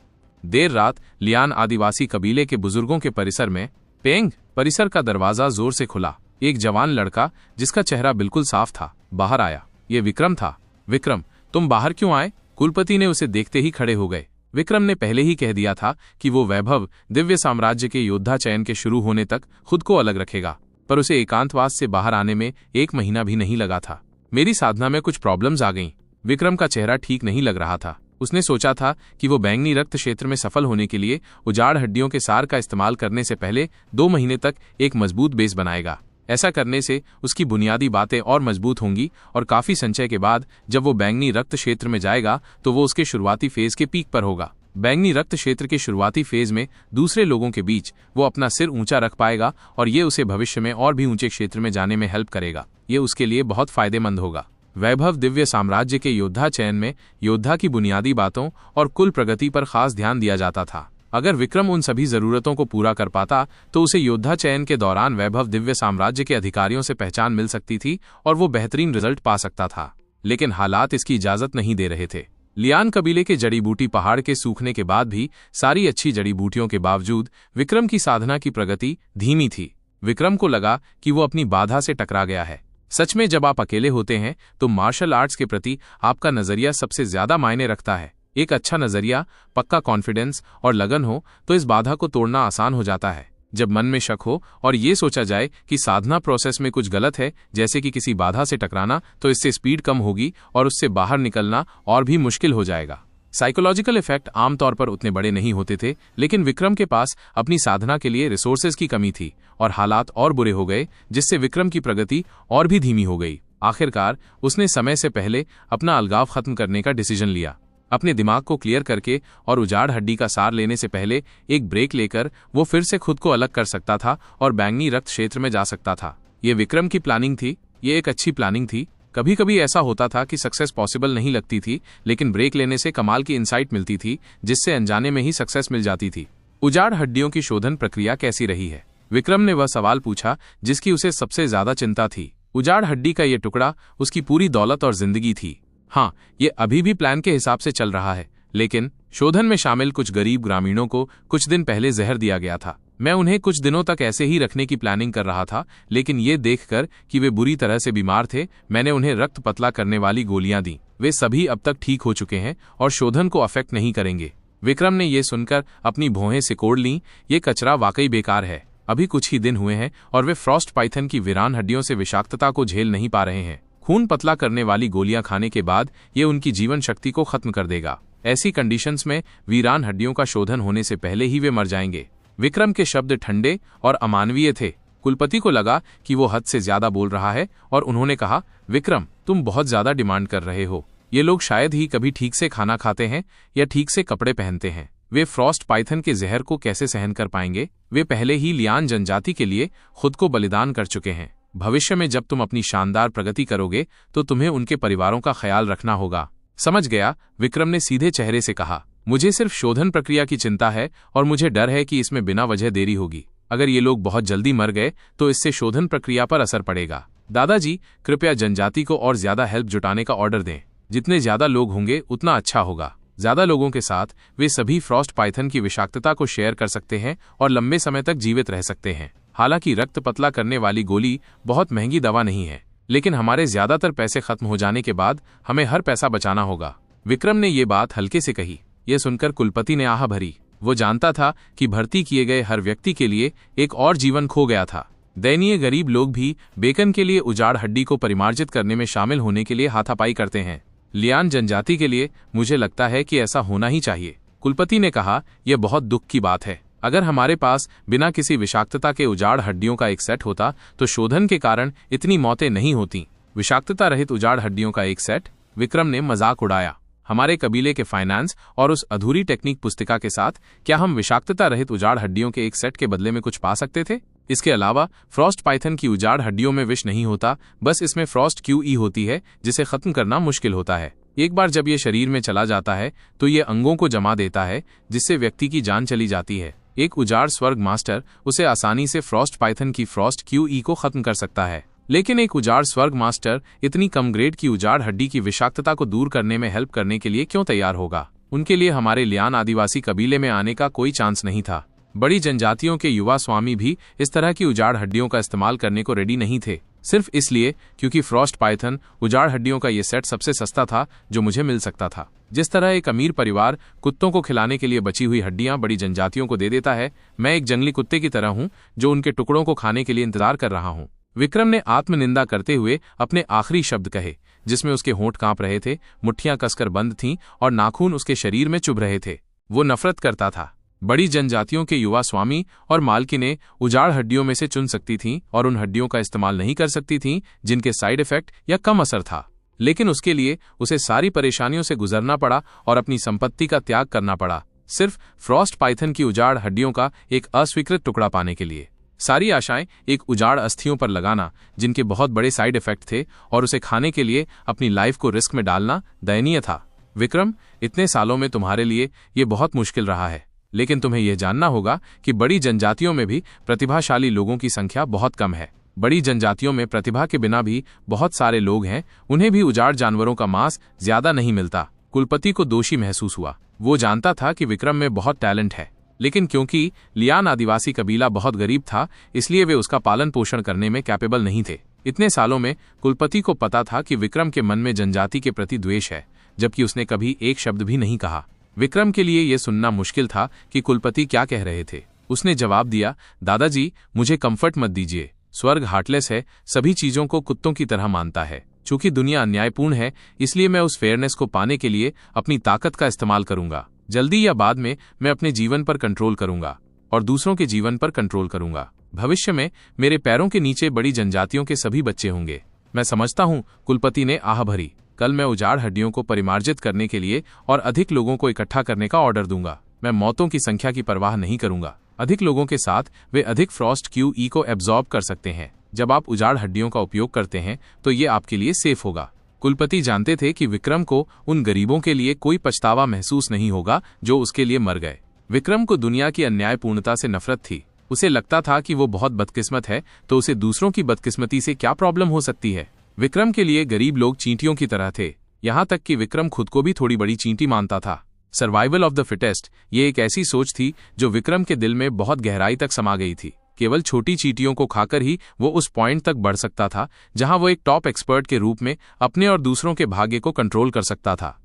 देर रात लियान आदिवासी कबीले के बुजुर्गों के परिसर में पेंग परिसर का दरवाजा जोर से खुला। एक जवान लड़का जिसका चेहरा बिल्कुल साफ था बाहर आया। ये विक्रम था। विक्रम, तुम बाहर क्यों आए? कुलपति ने उसे देखते ही खड़े हो गए। विक्रम ने पहले ही कह दिया था कि वो वैभव दिव्य साम्राज्य के योद्धा चयन के शुरू होने तक खुद को अलग रखेगा, पर उसे एकांतवास से बाहर आने में 1 महीना भी नहीं लगा था। मेरी साधना में कुछ प्रॉब्लम्स आ गईं। विक्रम का चेहरा ठीक नहीं लग रहा था। उसने सोचा था कि वो बैंगनी रक्त क्षेत्र में सफल होने के लिए उजाड़ हड्डियों के सार का इस्तेमाल करने से पहले 2 महीने तक एक मजबूत बेस बनाएगा। ऐसा करने से उसकी बुनियादी बातें और मजबूत होंगी, और काफी संचय के बाद जब वो बैंगनी रक्त क्षेत्र में जाएगा तो वो उसके शुरुआती फेज के पीक पर होगा। बैंगनी रक्त क्षेत्र के शुरुआती फेज में दूसरे लोगों के बीच वो अपना सिर ऊंचा रख पाएगा, और ये उसे भविष्य में और भी ऊंचे क्षेत्र में जाने में हेल्प करेगा। ये उसके लिए बहुत फायदेमंद होगा। वैभव दिव्य साम्राज्य के योद्धा चयन में योद्धा की बुनियादी बातों और कुल प्रगति पर खास ध्यान दिया जाता था। अगर विक्रम उन सभी जरूरतों को पूरा कर पाता तो उसे योद्धा चयन के दौरान वैभव दिव्य साम्राज्य के अधिकारियों से पहचान मिल सकती थी और वो बेहतरीन रिजल्ट पा सकता था। लेकिन हालात इसकी इजाजत नहीं दे रहे थे। लियान कबीले के जड़ी बूटी पहाड़ के सूखने के बाद भी सारी अच्छी जड़ी बूटियों के बावजूद विक्रम की साधना की प्रगति धीमी थी। विक्रम को लगा कि वो अपनी बाधा से टकरा गया है। सच में जब आप अकेले होते हैं तो मार्शल आर्ट्स के प्रति आपका नजरिया सबसे ज्यादा मायने रखता है। एक अच्छा नजरिया, पक्का कॉन्फिडेंस और लगन हो तो इस बाधा को तोड़ना आसान हो जाता है। जब मन में शक हो और ये सोचा जाए कि साधना प्रोसेस में कुछ गलत है, जैसे कि किसी बाधा से टकराना, तो इससे स्पीड कम होगी और उससे बाहर निकलना और भी मुश्किल हो जाएगा। साइकोलॉजिकल इफेक्ट आमतौर पर उतने बड़े नहीं होते थे, लेकिन विक्रम के पास अपनी साधना के लिए रिसोर्सेज की कमी थी और हालात और बुरे हो गए, जिससे विक्रम की प्रगति और भी धीमी हो गई। आखिरकार उसने समय से पहले अपना अलगाव खत्म करने का डिसीजन लिया। अपने दिमाग को क्लियर करके और उजाड़ हड्डी का सार लेने से पहले एक ब्रेक लेकर वो फिर से खुद को अलग कर सकता था और बैंगनी रक्त क्षेत्र में जा सकता था। ये विक्रम की प्लानिंग थी। ये एक अच्छी प्लानिंग थी। कभी कभी ऐसा होता था कि सक्सेस पॉसिबल नहीं लगती थी, लेकिन ब्रेक लेने से कमाल की इंसाइट मिलती थी, जिससे अनजाने में ही सक्सेस मिल जाती थी। उजाड़ हड्डियों की शोधन प्रक्रिया कैसी रही है? विक्रम ने वह सवाल पूछा जिसकी उसे सबसे ज्यादा चिंता थी। उजाड़ हड्डी का ये टुकड़ा उसकी पूरी दौलत और जिंदगी थी। हाँ, ये अभी भी प्लान के हिसाब से चल रहा है, लेकिन शोधन में शामिल कुछ गरीब ग्रामीणों को कुछ दिन पहले जहर दिया गया था। मैं उन्हें कुछ दिनों तक ऐसे ही रखने की प्लानिंग कर रहा था, लेकिन ये देखकर कि वे बुरी तरह से बीमार थे, मैंने उन्हें रक्त पतला करने वाली गोलियां दी। वे सभी अब तक ठीक हो चुके हैं और शोधन को अफेक्ट नहीं करेंगे। विक्रम ने यह सुनकर अपनी भौहें सिकोड़ लीं। ये कचरा वाकई बेकार है। अभी कुछ ही दिन हुए हैं और वे फ्रॉस्ट पाइथन की वीरान हड्डियों से विषाक्तता को झेल नहीं पा रहे हैं। खून पतला करने वाली गोलियां खाने के बाद ये उनकी जीवन शक्ति को खत्म कर देगा। ऐसी कंडीशंस में वीरान हड्डियों का शोधन होने से पहले ही वे मर जाएंगे। विक्रम के शब्द ठंडे और अमानवीय थे। कुलपति को लगा कि वो हद से ज्यादा बोल रहा है और उन्होंने कहा, विक्रम, तुम बहुत ज्यादा डिमांड कर रहे हो। ये लोग शायद ही कभी ठीक से खाना खाते हैं या ठीक से कपड़े पहनते हैं। वे फ्रॉस्ट पाइथन के जहर को कैसे सहन कर पाएंगे? वे पहले ही लियान जनजाति के लिए खुद को बलिदान कर चुके हैं। भविष्य में जब तुम अपनी शानदार प्रगति करोगे तो तुम्हें उनके परिवारों का ख्याल रखना होगा। समझ गया, विक्रम ने सीधे चेहरे से कहा। मुझे सिर्फ शोधन प्रक्रिया की चिंता है और मुझे डर है कि इसमें बिना वजह देरी होगी। अगर ये लोग बहुत जल्दी मर गए तो इससे शोधन प्रक्रिया पर असर पड़ेगा। दादाजी, कृपया जनजाति को और ज्यादा हेल्प जुटाने का ऑर्डर दें। जितने ज्यादा लोग होंगे उतना अच्छा होगा। ज्यादा लोगों के साथ वे सभी फ्रॉस्ट पाइथन की विषाक्तता को शेयर कर सकते हैं और लंबे समय तक जीवित रह सकते हैं। हालांकि रक्त पतला करने वाली गोली बहुत महंगी दवा नहीं है, लेकिन हमारे ज्यादातर पैसे खत्म हो जाने के बाद हमें हर पैसा बचाना होगा। विक्रम ने ये बात हल्के से कही। यह सुनकर कुलपति ने आह भरी। वो जानता था कि भर्ती किए गए हर व्यक्ति के लिए एक और जीवन खो गया था। दयनीय गरीब लोग भी बेकन के लिए उजाड़ हड्डी को परिमार्जित करने में शामिल होने के लिए हाथापाई करते हैं। लियान जनजाति के लिए मुझे लगता है कि ऐसा होना ही चाहिए। कुलपति ने कहा, यह बहुत दुख की बात है। अगर हमारे पास बिना किसी विषाक्तता के उजाड़ हड्डियों का एक सेट होता तो शोधन के कारण इतनी मौतें नहीं होती। विषाक्तता रहित उजाड़ हड्डियों का एक सेट? विक्रम ने मजाक उड़ाया। हमारे कबीले के फाइनेंस और उस अधूरी टेक्निक पुस्तिका के साथ क्या हम विषाक्तता रहित उजाड़ हड्डियों के एक सेट के बदले में कुछ पा सकते थे? इसके अलावा फ्रॉस्ट पाइथन की उजाड़ हड्डियों में विष नहीं होता, बस इसमें फ्रॉस्ट क्यूई होती है, जिसे खत्म करना मुश्किल होता है। एक बार जब ये शरीर में चला जाता है तो ये अंगों को जमा देता है, जिससे व्यक्ति की जान चली जाती है। एक उजाड़ स्वर्ग मास्टर उसे आसानी से फ्रॉस्ट पाइथन की फ्रॉस्ट क्यूई को खत्म कर सकता है, लेकिन एक उजाड़ स्वर्ग मास्टर इतनी कम ग्रेड की उजाड़ हड्डी की विषाक्तता को दूर करने में हेल्प करने के लिए क्यों तैयार होगा? उनके लिए हमारे लियान आदिवासी कबीले में आने का कोई चांस नहीं था। बड़ी जनजातियों के युवा स्वामी भी इस तरह की उजाड़ हड्डियों का इस्तेमाल करने को रेडी नहीं थे, सिर्फ इसलिए क्योंकि फ्रॉस्ट पाइथन उजाड़ हड्डियों का ये सेट सबसे सस्ता था जो मुझे मिल सकता था। जिस तरह एक अमीर परिवार कुत्तों को खिलाने के लिए बची हुई हड्डियां बड़ी जनजातियों को दे देता है, मैं एक जंगली कुत्ते की तरह हूं जो उनके टुकड़ों को खाने के लिए इंतजार कर रहा हूं। विक्रम ने आत्मनिंदा करते हुए अपने आखिरी शब्द कहे, जिसमें उसके होंठ कांप रहे थे, मुट्ठियां कसकर बंद थीं और नाखून उसके शरीर में चुभ रहे थे। वो नफरत करता था। बड़ी जनजातियों के युवा स्वामी और मालकिनें उजाड़ हड्डियों में से चुन सकती थीं और उन हड्डियों का इस्तेमाल नहीं कर सकती थीं जिनके साइड इफेक्ट या कम असर था, लेकिन उसके लिए उसे सारी परेशानियों से गुजरना पड़ा और अपनी संपत्ति का त्याग करना पड़ा, सिर्फ फ्रॉस्ट पाइथन की उजाड़ हड्डियों का एक अस्वीकृत टुकड़ा पाने के लिए। सारी आशाएं एक उजाड़ अस्थियों पर लगाना जिनके बहुत बड़े साइड इफेक्ट थे और उसे खाने के लिए अपनी लाइफ को रिस्क में डालना दयनीय था। विक्रम, इतने सालों में तुम्हारे लिए ये बहुत मुश्किल रहा है, लेकिन तुम्हें यह जानना होगा कि बड़ी जनजातियों में भी प्रतिभाशाली लोगों की संख्या बहुत कम है। बड़ी जनजातियों में प्रतिभा के बिना भी बहुत सारे लोग हैं, उन्हें भी उजाड़ जानवरों का मांस ज्यादा नहीं मिलता। कुलपति को दोषी महसूस हुआ। वो जानता था कि विक्रम में बहुत टैलेंट है, लेकिन क्योंकि लियान आदिवासी कबीला बहुत गरीब था, इसलिए वे उसका पालन पोषण करने में कैपेबल नहीं थे। इतने सालों में कुलपति को पता था कि विक्रम के मन में जनजाति के प्रति द्वेष है, जबकि उसने कभी एक शब्द भी नहीं कहा। विक्रम के लिए यह सुनना मुश्किल था कि कुलपति क्या कह रहे थे। उसने जवाब दिया, दादाजी, मुझे कंफर्ट मत दीजिए। स्वर्ग हार्टलेस है, सभी चीजों को कुत्तों की तरह मानता है। चूंकि दुनिया अन्यायपूर्ण है, इसलिए मैं उस फेयरनेस को पाने के लिए अपनी ताकत का इस्तेमाल करूंगा। जल्दी या बाद में मैं अपने जीवन पर कंट्रोल करूंगा और दूसरों के जीवन पर कंट्रोल करूंगा। भविष्य में मेरे पैरों के नीचे बड़ी जनजातियों के सभी बच्चे होंगे। मैं समझता हूं, कुलपति ने आह भरी। कल मैं उजाड़ हड्डियों को परिमार्जित करने के लिए और अधिक लोगों को इकट्ठा करने का ऑर्डर दूंगा। मैं मौतों की संख्या की परवाह नहीं करूंगा। अधिक लोगों के साथ वे अधिक फ्रॉस्ट क्यूई को एब्जॉर्ब कर सकते हैं। जब आप उजाड़ हड्डियों का उपयोग करते हैं तो ये आपके लिए सेफ होगा। कुलपति जानते थे कि विक्रम को उन गरीबों के लिए कोई पछतावा महसूस नहीं होगा जो उसके लिए मर गए। विक्रम को दुनिया की अन्यायपूर्णता से नफरत थी। उसे लगता था कि वो बहुत बदकिस्मत है, तो उसे दूसरों की बदकिस्मती से क्या प्रॉब्लम हो सकती है। विक्रम के लिए गरीब लोग चींटियों की तरह थे, यहां तक कि विक्रम खुद को भी थोड़ी बड़ी चींटी मानता था। सर्वाइवल ऑफ द फिटेस्ट, ये एक ऐसी सोच थी जो विक्रम के दिल में बहुत गहराई तक समा गई थी। केवल छोटी चींटियों को खाकर ही वो उस पॉइंट तक बढ़ सकता था जहां वो एक टॉप एक्सपर्ट के रूप में अपने और दूसरों के भाग्य को कंट्रोल कर सकता था।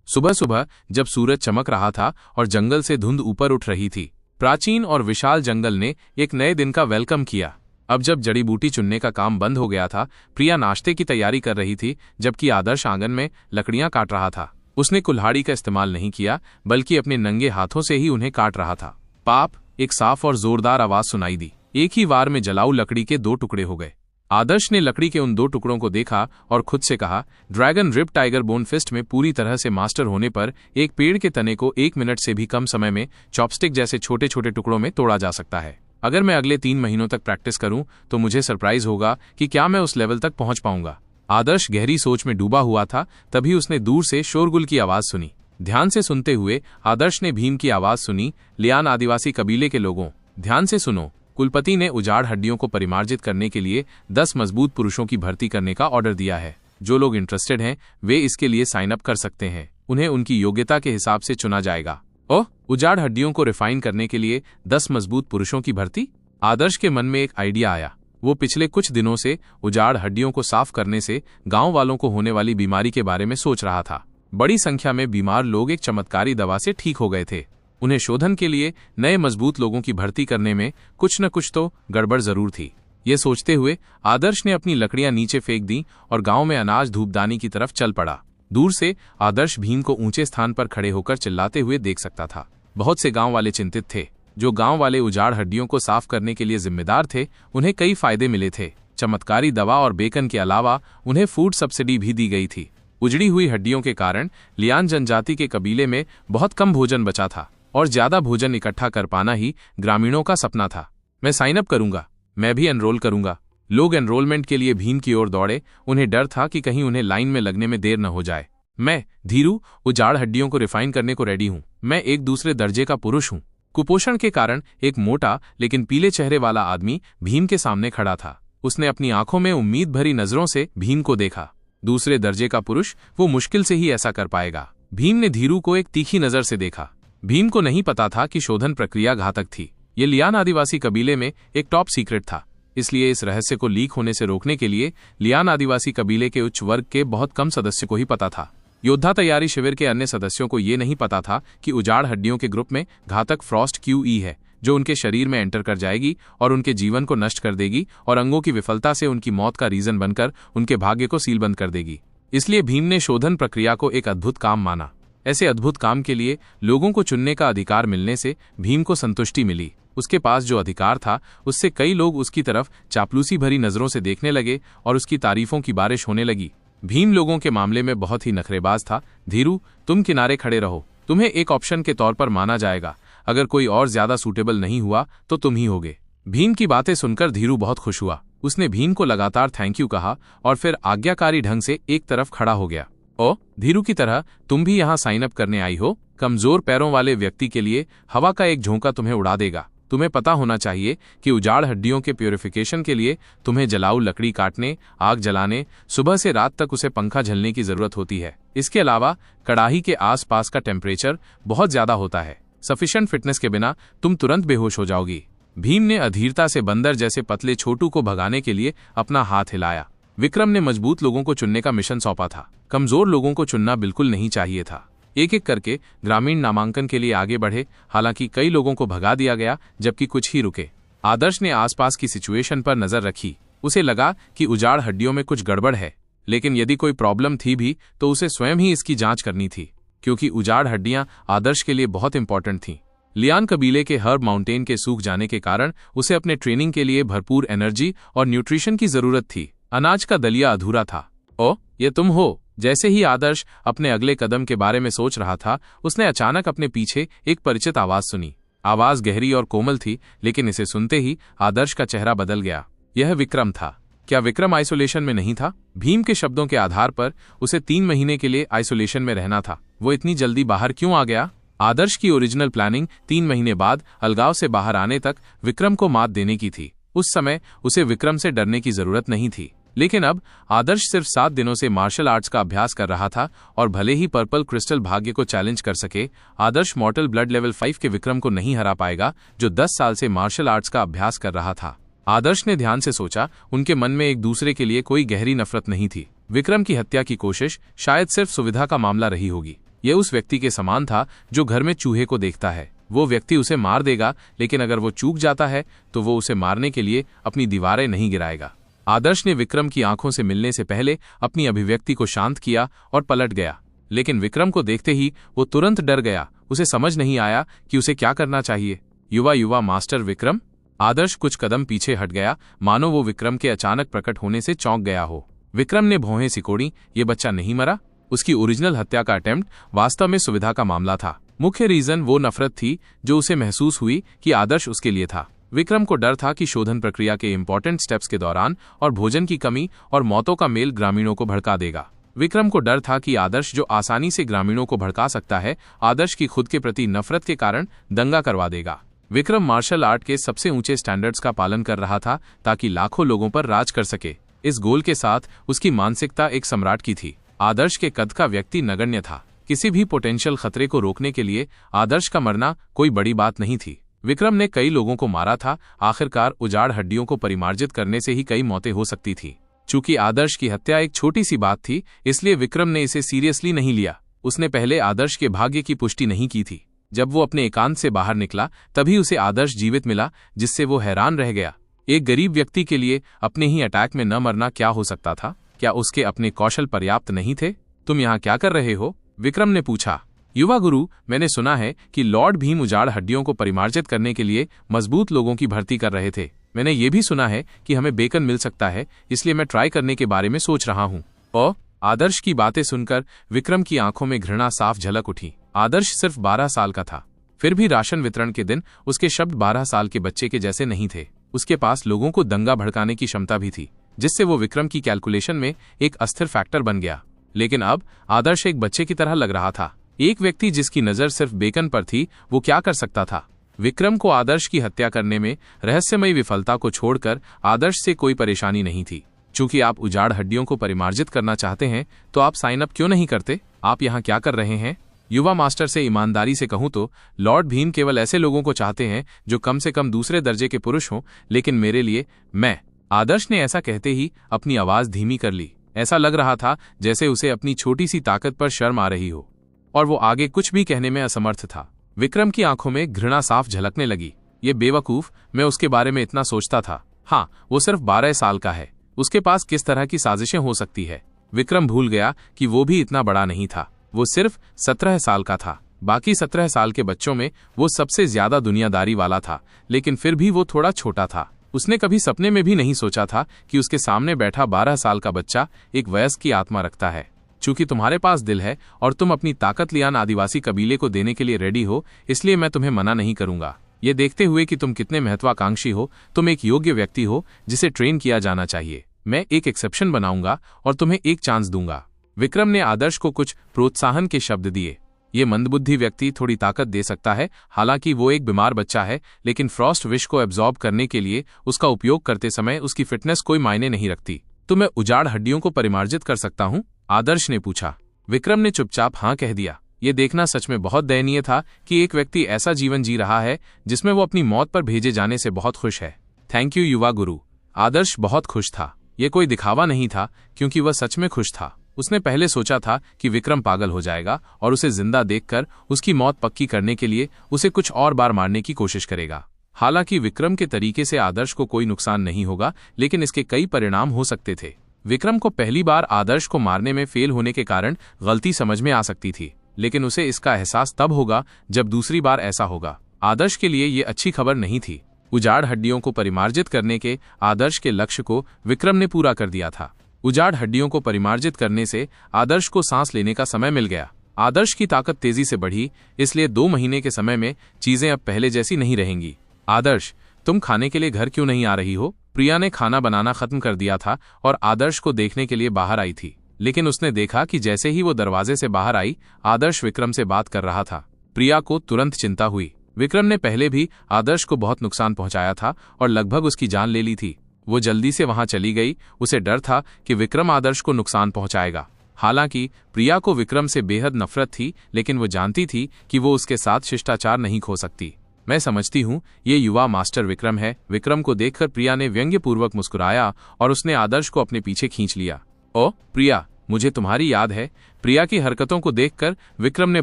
सुबह सुबह जब सूरज चमक रहा था और जंगल से धुंध ऊपर उठ रही थी, प्राचीन और विशाल जंगल ने एक नए दिन का वेलकम किया। अब जब जड़ी बूटी चुनने का काम बंद हो गया था, प्रिया नाश्ते की तैयारी कर रही थी, जबकि आदर्श आंगन में लकड़ियां काट रहा था। उसने कुल्हाड़ी का इस्तेमाल नहीं किया, बल्कि अपने नंगे हाथों से ही उन्हें काट रहा था। पाप, एक साफ और जोरदार आवाज सुनाई दी। एक ही वार में जलाऊ लकड़ी के 2 टुकड़े हो गए। आदर्श ने लकड़ी के उन 2 टुकड़ों को देखा और खुद से कहा, dragon rip tiger bone fist में पूरी तरह से मास्टर होने पर एक पेड़ के तने को 1 मिनट से भी कम समय में चॉपस्टिक जैसे छोटे छोटे टुकड़ों में तोड़ा जा सकता है। अगर मैं अगले 3 महीनों तक प्रैक्टिस करूं तो मुझे सरप्राइज होगा कि क्या मैं उस लेवल तक पहुंच पाऊंगा। आदर्श गहरी सोच में डूबा हुआ था, तभी उसने दूर से शोरगुल की आवाज सुनी। ध्यान से सुनते हुए आदर्श ने भीम की आवाज सुनी, लियान आदिवासी कबीले के लोगों, ध्यान से सुनो। कुलपति ने उजाड़ हड्डियों को परिमार्जित करने के लिए 10 मजबूत पुरुषों की भर्ती करने का ऑर्डर दिया है। जो लोग इंटरेस्टेड हैं वे इसके लिए साइन अप कर सकते हैं। उन्हें उनकी योग्यता के हिसाब से चुना जाएगा। ओह, उजाड़ हड्डियों को रिफाइन करने के लिए 10 मजबूत पुरुषों की भर्ती? आदर्श के मन में एक आइडिया आया। वो पिछले कुछ दिनों से उजाड़ हड्डियों को साफ करने से गांव वालों को होने वाली बीमारी के बारे में सोच रहा था। बड़ी संख्या में बीमार लोग एक चमत्कारी दवा से ठीक हो गए थे। उन्हें शोधन के लिए नए मजबूत लोगों की भर्ती करने में कुछ न कुछ तो गड़बड़ जरूर थी। ये सोचते हुए आदर्श ने अपनी लकड़ियां नीचे फेंक दी और गांव में अनाज धूपदानी की तरफ चल पड़ा। दूर से आदर्श भीम को ऊंचे स्थान पर खड़े होकर चिल्लाते हुए देख सकता था। बहुत से गांव वाले चिंतित थे। जो गांव वाले उजाड़ हड्डियों को साफ करने के लिए जिम्मेदार थे, उन्हें कई फायदे मिले थे। चमत्कारी दवा और बेकन के अलावा उन्हें फूड सब्सिडी भी दी गई थी। उजड़ी हुई हड्डियों के कारण लियान जनजाति के कबीले में बहुत कम भोजन बचा था और ज्यादा भोजन इकट्ठा कर पाना ही ग्रामीणों का सपना था। मैं साइन अप करूंगा, मैं भी एनरोल करूंगा। लोग एनरोलमेंट के लिए भीम की ओर दौड़े। उन्हें डर था कि कहीं उन्हें लाइन में लगने में देर न हो जाए। मैं, धीरू, उजाड़ हड्डियों को रिफाइन करने को रेडी हूं। मैं एक दूसरे दर्जे का पुरुष हूं। कुपोषण के कारण एक मोटा लेकिन पीले चेहरे वाला आदमी भीम के सामने खड़ा था। उसने अपनी आंखों में उम्मीद भरी नजरों से भीम को देखा। दूसरे दर्जे का पुरुष, वो मुश्किल से ही ऐसा कर पाएगा। भीम ने धीरू को एक तीखी नजर से देखा। भीम को नहीं पता था कि शोधन प्रक्रिया घातक थी। ये लियान आदिवासी कबीले में एक टॉप सीक्रेट था, इसलिए इस रहस्य को लीक होने से रोकने के लिए लियान आदिवासी कबीले के उच्च वर्ग के बहुत कम सदस्यों को ही पता था। योद्धा तैयारी शिविर के अन्य सदस्यों को ये नहीं पता था कि उजाड़ हड्डियों के ग्रुप में घातक फ्रॉस्ट क्यूई है, जो उनके शरीर में एंटर कर जाएगी और उनके जीवन को नष्ट कर देगी और अंगों की विफलता से उनकी मौत का रीजन बनकर उनके भाग्य को सीलबंद कर देगी। इसलिए भीम ने शोधन प्रक्रिया को एक अद्भुत काम माना। ऐसे अद्भुत काम के लिए लोगों को चुनने का अधिकार मिलने से भीम को संतुष्टि मिली। उसके पास जो अधिकार था उससे कई लोग उसकी तरफ चापलूसी भरी नजरों से देखने लगे और उसकी तारीफों की बारिश होने लगी। भीम लोगों के मामले में बहुत ही नखरेबाज था। धीरू, तुम किनारे खड़े रहो, तुम्हें एक ऑप्शन के तौर पर माना जाएगा। अगर कोई और ज्यादा सूटेबल नहीं हुआ तो तुम ही होगे। भीम की बातें सुनकर धीरू बहुत खुश हुआ। उसने भीम को लगातार थैंक यू कहा और फिर आज्ञाकारी ढंग से एक तरफ खड़ा हो गया। ओ, धीरू की तरह तुम भी यहाँ साइन अप करने आई हो? कमजोर पैरों वाले व्यक्ति के लिए हवा का एक झोंका तुम्हें उड़ा देगा। तुम्हें पता होना चाहिए कि उजाड़ हड्डियों के प्यूरिफिकेशन के लिए तुम्हें जलाऊ लकड़ी काटने, आग जलाने, सुबह से रात तक उसे पंखा झलने की जरूरत होती है। इसके अलावा कड़ाही के आसपास का टेम्परेचर बहुत ज्यादा होता है। सफिशिएंट फिटनेस के बिना तुम तुरंत बेहोश हो जाओगी। भीम ने अधीरता से बंदर जैसे पतले छोटू को भगाने के लिए अपना हाथ हिलाया। विक्रम ने मजबूत लोगों को चुनने का मिशन सौंपा था, कमजोर लोगों को चुनना बिल्कुल नहीं चाहिए था। एक एक करके ग्रामीण नामांकन के लिए आगे बढ़े। हालांकि कई लोगों को भगा दिया गया, जबकि कुछ ही रुके। आदर्श ने आसपास की सिचुएशन पर नजर रखी। उसे लगा कि उजाड़ हड्डियों में कुछ गड़बड़ है, लेकिन यदि कोई प्रॉब्लम थी भी तो उसे स्वयं ही इसकी जांच करनी थी, क्योंकि उजाड़ हड्डियां आदर्श के लिए बहुत इंपॉर्टेंट थीं। लियान कबीले के हर्ब माउंटेन के सूख जाने के कारण उसे अपने ट्रेनिंग के लिए भरपूर एनर्जी और न्यूट्रिशन की जरूरत थी। अनाज का दलिया अधूरा था। ओ, ये तुम हो? जैसे ही आदर्श अपने अगले कदम के बारे में सोच रहा था, उसने अचानक अपने पीछे एक परिचित आवाज सुनी। आवाज गहरी और कोमल थी, लेकिन इसे सुनते ही आदर्श का चेहरा बदल गया। यह विक्रम था। क्या विक्रम आइसोलेशन में नहीं था? भीम के शब्दों के आधार पर उसे 3 महीने के लिए आइसोलेशन में रहना था। वो इतनी जल्दी बाहर क्यों आ गया? आदर्श की ओरिजिनल प्लानिंग 3 महीने बाद अलगाव से बाहर आने तक विक्रम को मात देने की थी। उस समय उसे विक्रम से डरने की जरूरत नहीं थी, लेकिन अब आदर्श सिर्फ 7 दिनों से मार्शल आर्ट्स का अभ्यास कर रहा था, और भले ही पर्पल क्रिस्टल भाग्य को चैलेंज कर सके, आदर्श मॉर्टल ब्लड लेवल 5 के विक्रम को नहीं हरा पाएगा, जो 10 साल से मार्शल आर्ट्स का अभ्यास कर रहा था। आदर्श ने ध्यान से सोचा। उनके मन में एक दूसरे के लिए कोई गहरी नफरत नहीं थी। विक्रम की हत्या की कोशिश शायद सिर्फ सुविधा का मामला रही होगी। यह उस व्यक्ति के समान था जो घर में चूहे को देखता है। वो व्यक्ति उसे मार देगा, लेकिन अगर वो चूक जाता है तो वो उसे मारने के लिए अपनी दीवारें नहीं गिराएगा। आदर्श ने विक्रम की आंखों से मिलने से पहले अपनी अभिव्यक्ति को शांत किया और पलट गया, लेकिन विक्रम को देखते ही वो तुरंत डर गया। उसे समझ नहीं आया कि उसे क्या करना चाहिए। युवा मास्टर विक्रम। आदर्श कुछ कदम पीछे हट गया, मानो वो विक्रम के अचानक प्रकट होने से चौंक गया हो। विक्रम ने भौहें सिकोड़ी। ये बच्चा नहीं मरा। उसकी ओरिजिनल हत्या का अटेम्प्ट वास्तव में सुविधा का मामला था। मुख्य रीजन वो नफरत थी जो उसे महसूस हुई कि आदर्श उसके लिए था। विक्रम को डर था कि शोधन प्रक्रिया के इंपॉर्टेंट स्टेप्स के दौरान और भोजन की कमी और मौतों का मेल ग्रामीणों को भड़का देगा। विक्रम को डर था कि आदर्श, जो आसानी से ग्रामीणों को भड़का सकता है, आदर्श की खुद के प्रति नफरत के कारण दंगा करवा देगा। विक्रम मार्शल आर्ट के सबसे ऊंचे स्टैंडर्ड्स का पालन कर रहा था ताकि लाखों लोगों पर राज कर सके। इस गोल के साथ उसकी मानसिकता एक सम्राट की थी। आदर्श के कद का व्यक्ति नगण्य था। किसी भी पोटेंशियल खतरे को रोकने के लिए आदर्श का मरना कोई बड़ी बात नहीं थी। विक्रम ने कई लोगों को मारा था। आखिरकार उजाड़ हड्डियों को परिमार्जित करने से ही कई मौतें हो सकती थी। चूंकि आदर्श की हत्या एक छोटी सी बात थी, इसलिए विक्रम ने इसे सीरियसली नहीं लिया। उसने पहले आदर्श के भाग्य की पुष्टि नहीं की थी। जब वो अपने एकांत से बाहर निकला, तभी उसे आदर्श जीवित मिला, जिससे वो हैरान रह गया। एक गरीब व्यक्ति के लिए अपने ही अटैक में न मरना क्या हो सकता था? क्या उसके अपने कौशल पर्याप्त नहीं थे? तुम यहाँ क्या कर रहे हो? विक्रम ने पूछा। युवा गुरु, मैंने सुना है कि लॉर्ड भीम उजाड़ हड्डियों को परिमार्जित करने के लिए मजबूत लोगों की भर्ती कर रहे थे। मैंने ये भी सुना है कि हमें बेकन मिल सकता है, इसलिए मैं ट्राई करने के बारे में सोच रहा हूँ। और आदर्श की बातें सुनकर विक्रम की आंखों में घृणा साफ झलक उठी। आदर्श सिर्फ 12 साल का था, फिर भी राशन वितरण के दिन उसके शब्द 12 साल के बच्चे के जैसे नहीं थे। उसके पास लोगों को दंगा भड़काने की क्षमता भी थी, जिससे वो विक्रम की कैलकुलेशन में एक अस्थिर फैक्टर बन गया। लेकिन अब आदर्श एक बच्चे की तरह लग रहा था। एक व्यक्ति जिसकी नजर सिर्फ बेकन पर थी, वो क्या कर सकता था? विक्रम को आदर्श की हत्या करने में रहस्यमयी विफलता को छोड़कर आदर्श से कोई परेशानी नहीं थी। चूंकि आप उजाड़ हड्डियों को परिमार्जित करना चाहते हैं, तो आप साइन अप क्यों नहीं करते? आप यहाँ क्या कर रहे हैं? युवा मास्टर से ईमानदारी से कहूं तो लॉर्ड भीम केवल ऐसे लोगों को चाहते हैं जो कम से कम दूसरे दर्जे के पुरुष हों, लेकिन मेरे लिए मैं। आदर्श ने ऐसा कहते ही अपनी आवाज धीमी कर ली। ऐसा लग रहा था जैसे उसे अपनी छोटी सी ताकत पर शर्म आ रही हो, और वो आगे कुछ भी कहने में असमर्थ था। विक्रम की आंखों में घृणा साफ झलकने लगी। ये बेवकूफ, मैं उसके बारे में इतना सोचता था। हाँ, वो सिर्फ 12 साल का है। उसके पास किस तरह की साजिशें हो सकती है? विक्रम भूल गया कि वो भी इतना बड़ा नहीं था। वो सिर्फ 17 साल का था। बाकी 17 साल के बच्चों में वो सबसे ज्यादा दुनियादारी वाला था, लेकिन फिर भी वो थोड़ा छोटा था। उसने कभी सपने में भी नहीं सोचा था कि उसके सामने बैठा 12 साल का बच्चा एक वयस्क की आत्मा रखता है। चूंकि तुम्हारे पास दिल है और तुम अपनी ताकत लियान आदिवासी कबीले को देने के लिए रेडी हो, इसलिए मैं तुम्हें मना नहीं करूंगा। ये देखते हुए कि तुम कितने महत्वाकांक्षी हो, तुम एक योग्य व्यक्ति हो जिसे ट्रेन किया जाना चाहिए। मैं एक एक्सेप्शन बनाऊंगा और तुम्हें एक चांस दूंगा। विक्रम ने आदर्श को कुछ प्रोत्साहन के शब्द दिए। ये मंदबुद्धि व्यक्ति थोड़ी ताकत दे सकता है। हालांकि वो एक बीमार बच्चा है, लेकिन फ्रॉस्ट विश को एब्जॉर्ब करने के लिए उसका उपयोग करते समय उसकी फिटनेस कोई मायने नहीं रखती। तो मैं उजाड़ हड्डियों को परिमार्जित कर सकता हूँ? आदर्श ने पूछा। विक्रम ने चुपचाप हाँ कह दिया। ये देखना सच में बहुत दयनीय था कि एक व्यक्ति ऐसा जीवन जी रहा है जिसमें वो अपनी मौत पर भेजे जाने से बहुत खुश है। थैंक यू युवा गुरु। आदर्श बहुत खुश था। ये कोई दिखावा नहीं था, क्योंकि वह सच में खुश था। उसने पहले सोचा था कि विक्रम पागल हो जाएगा और उसे जिंदा देखकर उसकी मौत पक्की करने के लिए उसे कुछ और बार मारने की कोशिश करेगा। हालांकि विक्रम के तरीके से आदर्श को कोई नुकसान नहीं होगा, लेकिन इसके कई परिणाम हो सकते थे। विक्रम को पहली बार आदर्श को मारने में फेल होने के कारण गलती समझ में आ सकती थी, लेकिन उसे इसका एहसास तब होगा जब दूसरी बार ऐसा होगा। आदर्श के लिए ये अच्छी खबर नहीं थी। उजाड़ हड्डियों को परिमार्जित करने के आदर्श के लक्ष्य को विक्रम ने पूरा कर दिया था। उजाड़ हड्डियों को परिमार्जित करने से आदर्श को सांस लेने का समय मिल गया। आदर्श की ताकत तेजी से बढ़ी, इसलिए 2 महीने के समय में चीजें अब पहले जैसी नहीं रहेंगी। आदर्श, तुम खाने के लिए घर क्यों नहीं आ रही हो? प्रिया ने खाना बनाना खत्म कर दिया था और आदर्श को देखने के लिए बाहर आई थी, लेकिन उसने देखा कि जैसे ही वो दरवाजे से बाहर आई, आदर्श विक्रम से बात कर रहा था। प्रिया को तुरंत चिंता हुई। विक्रम ने पहले भी आदर्श को बहुत नुकसान पहुंचाया था और लगभग उसकी जान ले ली थी। वो जल्दी से वहां चली गई। उसे डर था कि विक्रम आदर्श को नुकसान पहुंचाएगा। हालांकि प्रिया को विक्रम से बेहद नफरत थी, लेकिन वो जानती थी कि वो उसके साथ शिष्टाचार नहीं खो सकती। मैं समझती हूँ ये युवा मास्टर विक्रम है। विक्रम को देखकर प्रिया ने व्यंग्यपूर्वक मुस्कुराया और उसने आदर्श को अपने पीछे खींच लिया। ओ प्रिया, मुझे तुम्हारी याद है। प्रिया की हरकतों को देखकर विक्रम ने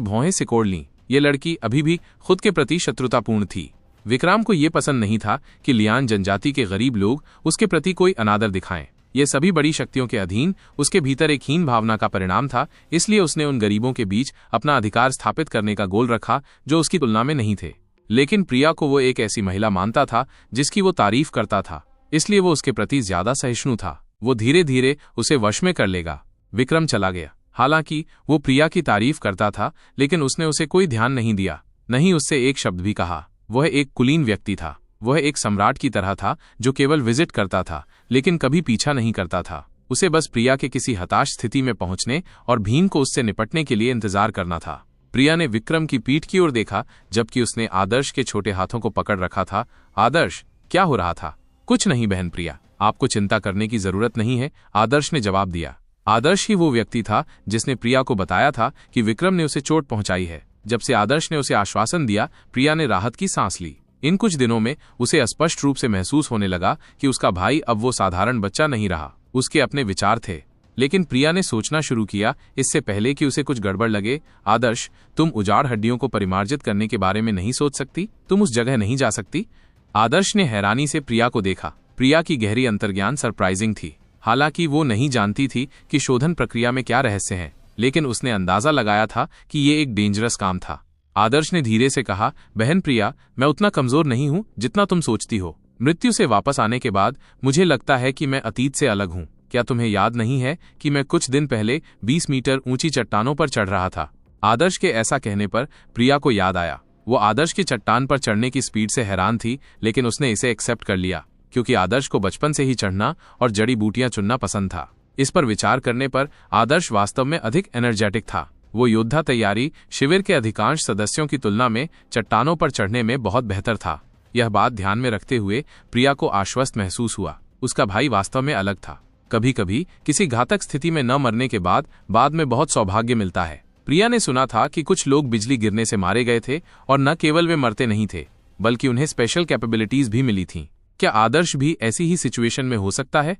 भौहें सिकोड़ लीं। ये लड़की अभी भी खुद के प्रति शत्रुतापूर्ण थी। विक्रम को ये पसंद नहीं था कि लियान जनजाति के गरीब लोग उसके प्रति कोई अनादर दिखाएं। ये सभी बड़ी शक्तियों के अधीन उसके भीतर एक हीन भावना का परिणाम था, इसलिए उसने उन गरीबों के बीच अपना अधिकार स्थापित करने का गोल रखा जो उसकी तुलना में नहीं थे। लेकिन प्रिया को वो एक ऐसी महिला मानता था जिसकी वो तारीफ करता था, इसलिए वो उसके प्रति ज्यादा सहिष्णु था। वो धीरे धीरे उसे वश में कर लेगा। विक्रम चला गया। हालांकि वो प्रिया की तारीफ करता था, लेकिन उसने उसे कोई ध्यान नहीं दिया, नहीं उससे एक शब्द भी कहा। वह एक कुलीन व्यक्ति था। वह एक सम्राट की तरह था जो केवल विजिट करता था, लेकिन कभी पीछा नहीं करता था। उसे बस प्रिया के किसी हताश स्थिति में पहुंचने और भीम को उससे निपटने के लिए इंतजार करना था। प्रिया ने विक्रम की पीठ की ओर देखा, जबकि उसने आदर्श के छोटे हाथों को पकड़ रखा था। आदर्श, क्या हो रहा था? कुछ नहीं बहन प्रिया, आपको चिंता करने की जरूरत नहीं है, आदर्श ने जवाब दिया। आदर्श ही वो व्यक्ति था जिसने प्रिया को बताया था कि विक्रम ने उसे चोट पहुंचाई है। जब से आदर्श ने उसे आश्वासन दिया, प्रिया ने राहत की सांस ली। इन कुछ दिनों में उसे स्पष्ट रूप से महसूस होने लगा कि उसका भाई अब वो साधारण बच्चा नहीं रहा। उसके अपने विचार थे। लेकिन प्रिया ने सोचना शुरू किया इससे पहले कि उसे कुछ गड़बड़ लगे। आदर्श, तुम उजाड़ हड्डियों को परिमार्जित करने के बारे में नहीं सोच सकती? तुम उस जगह नहीं जा सकती? आदर्श ने हैरानी से प्रिया को देखा। प्रिया की गहरी अंतर्ज्ञान सरप्राइजिंग थी। हालांकि वो नहीं जानती थी कि शोधन प्रक्रिया में क्या रहस्य है, लेकिन उसने अंदाजा लगाया था कि ये एक डेंजरस काम था। आदर्श ने धीरे से कहा, बहन प्रिया, मैं उतना कमजोर नहीं हूं जितना तुम सोचती हो। मृत्यु से वापस आने के बाद मुझे लगता है कि मैं अतीत से अलग हूं। क्या तुम्हें याद नहीं है कि मैं कुछ दिन पहले 20 मीटर ऊंची चट्टानों पर चढ़ रहा था? आदर्श के ऐसा कहने पर प्रिया को याद आया। वो आदर्श की चट्टान पर चढ़ने की स्पीड से हैरान थी, लेकिन उसने इसे एक्सेप्ट कर लिया, क्योंकि आदर्श को बचपन से ही चढ़ना और जड़ी बूटियां चुनना पसंद था। इस पर विचार करने पर आदर्श वास्तव में अधिक एनर्जेटिक था। वो योद्धा तैयारी शिविर के अधिकांश सदस्यों की तुलना में चट्टानों पर चढ़ने में बहुत बेहतर था। यह बात ध्यान में रखते हुए प्रिया को आश्वस्त महसूस हुआ। उसका भाई वास्तव में अलग था। कभी कभी किसी घातक स्थिति में न मरने के बाद में बहुत सौभाग्य मिलता है। प्रिया ने सुना था कि कुछ लोग बिजली गिरने से मारे गए थे, और न केवल वे मरते नहीं थे, बल्कि उन्हें स्पेशल कैपेबिलिटीज भी मिली थीं। क्या आदर्श भी ऐसी ही सिचुएशन में हो सकता है?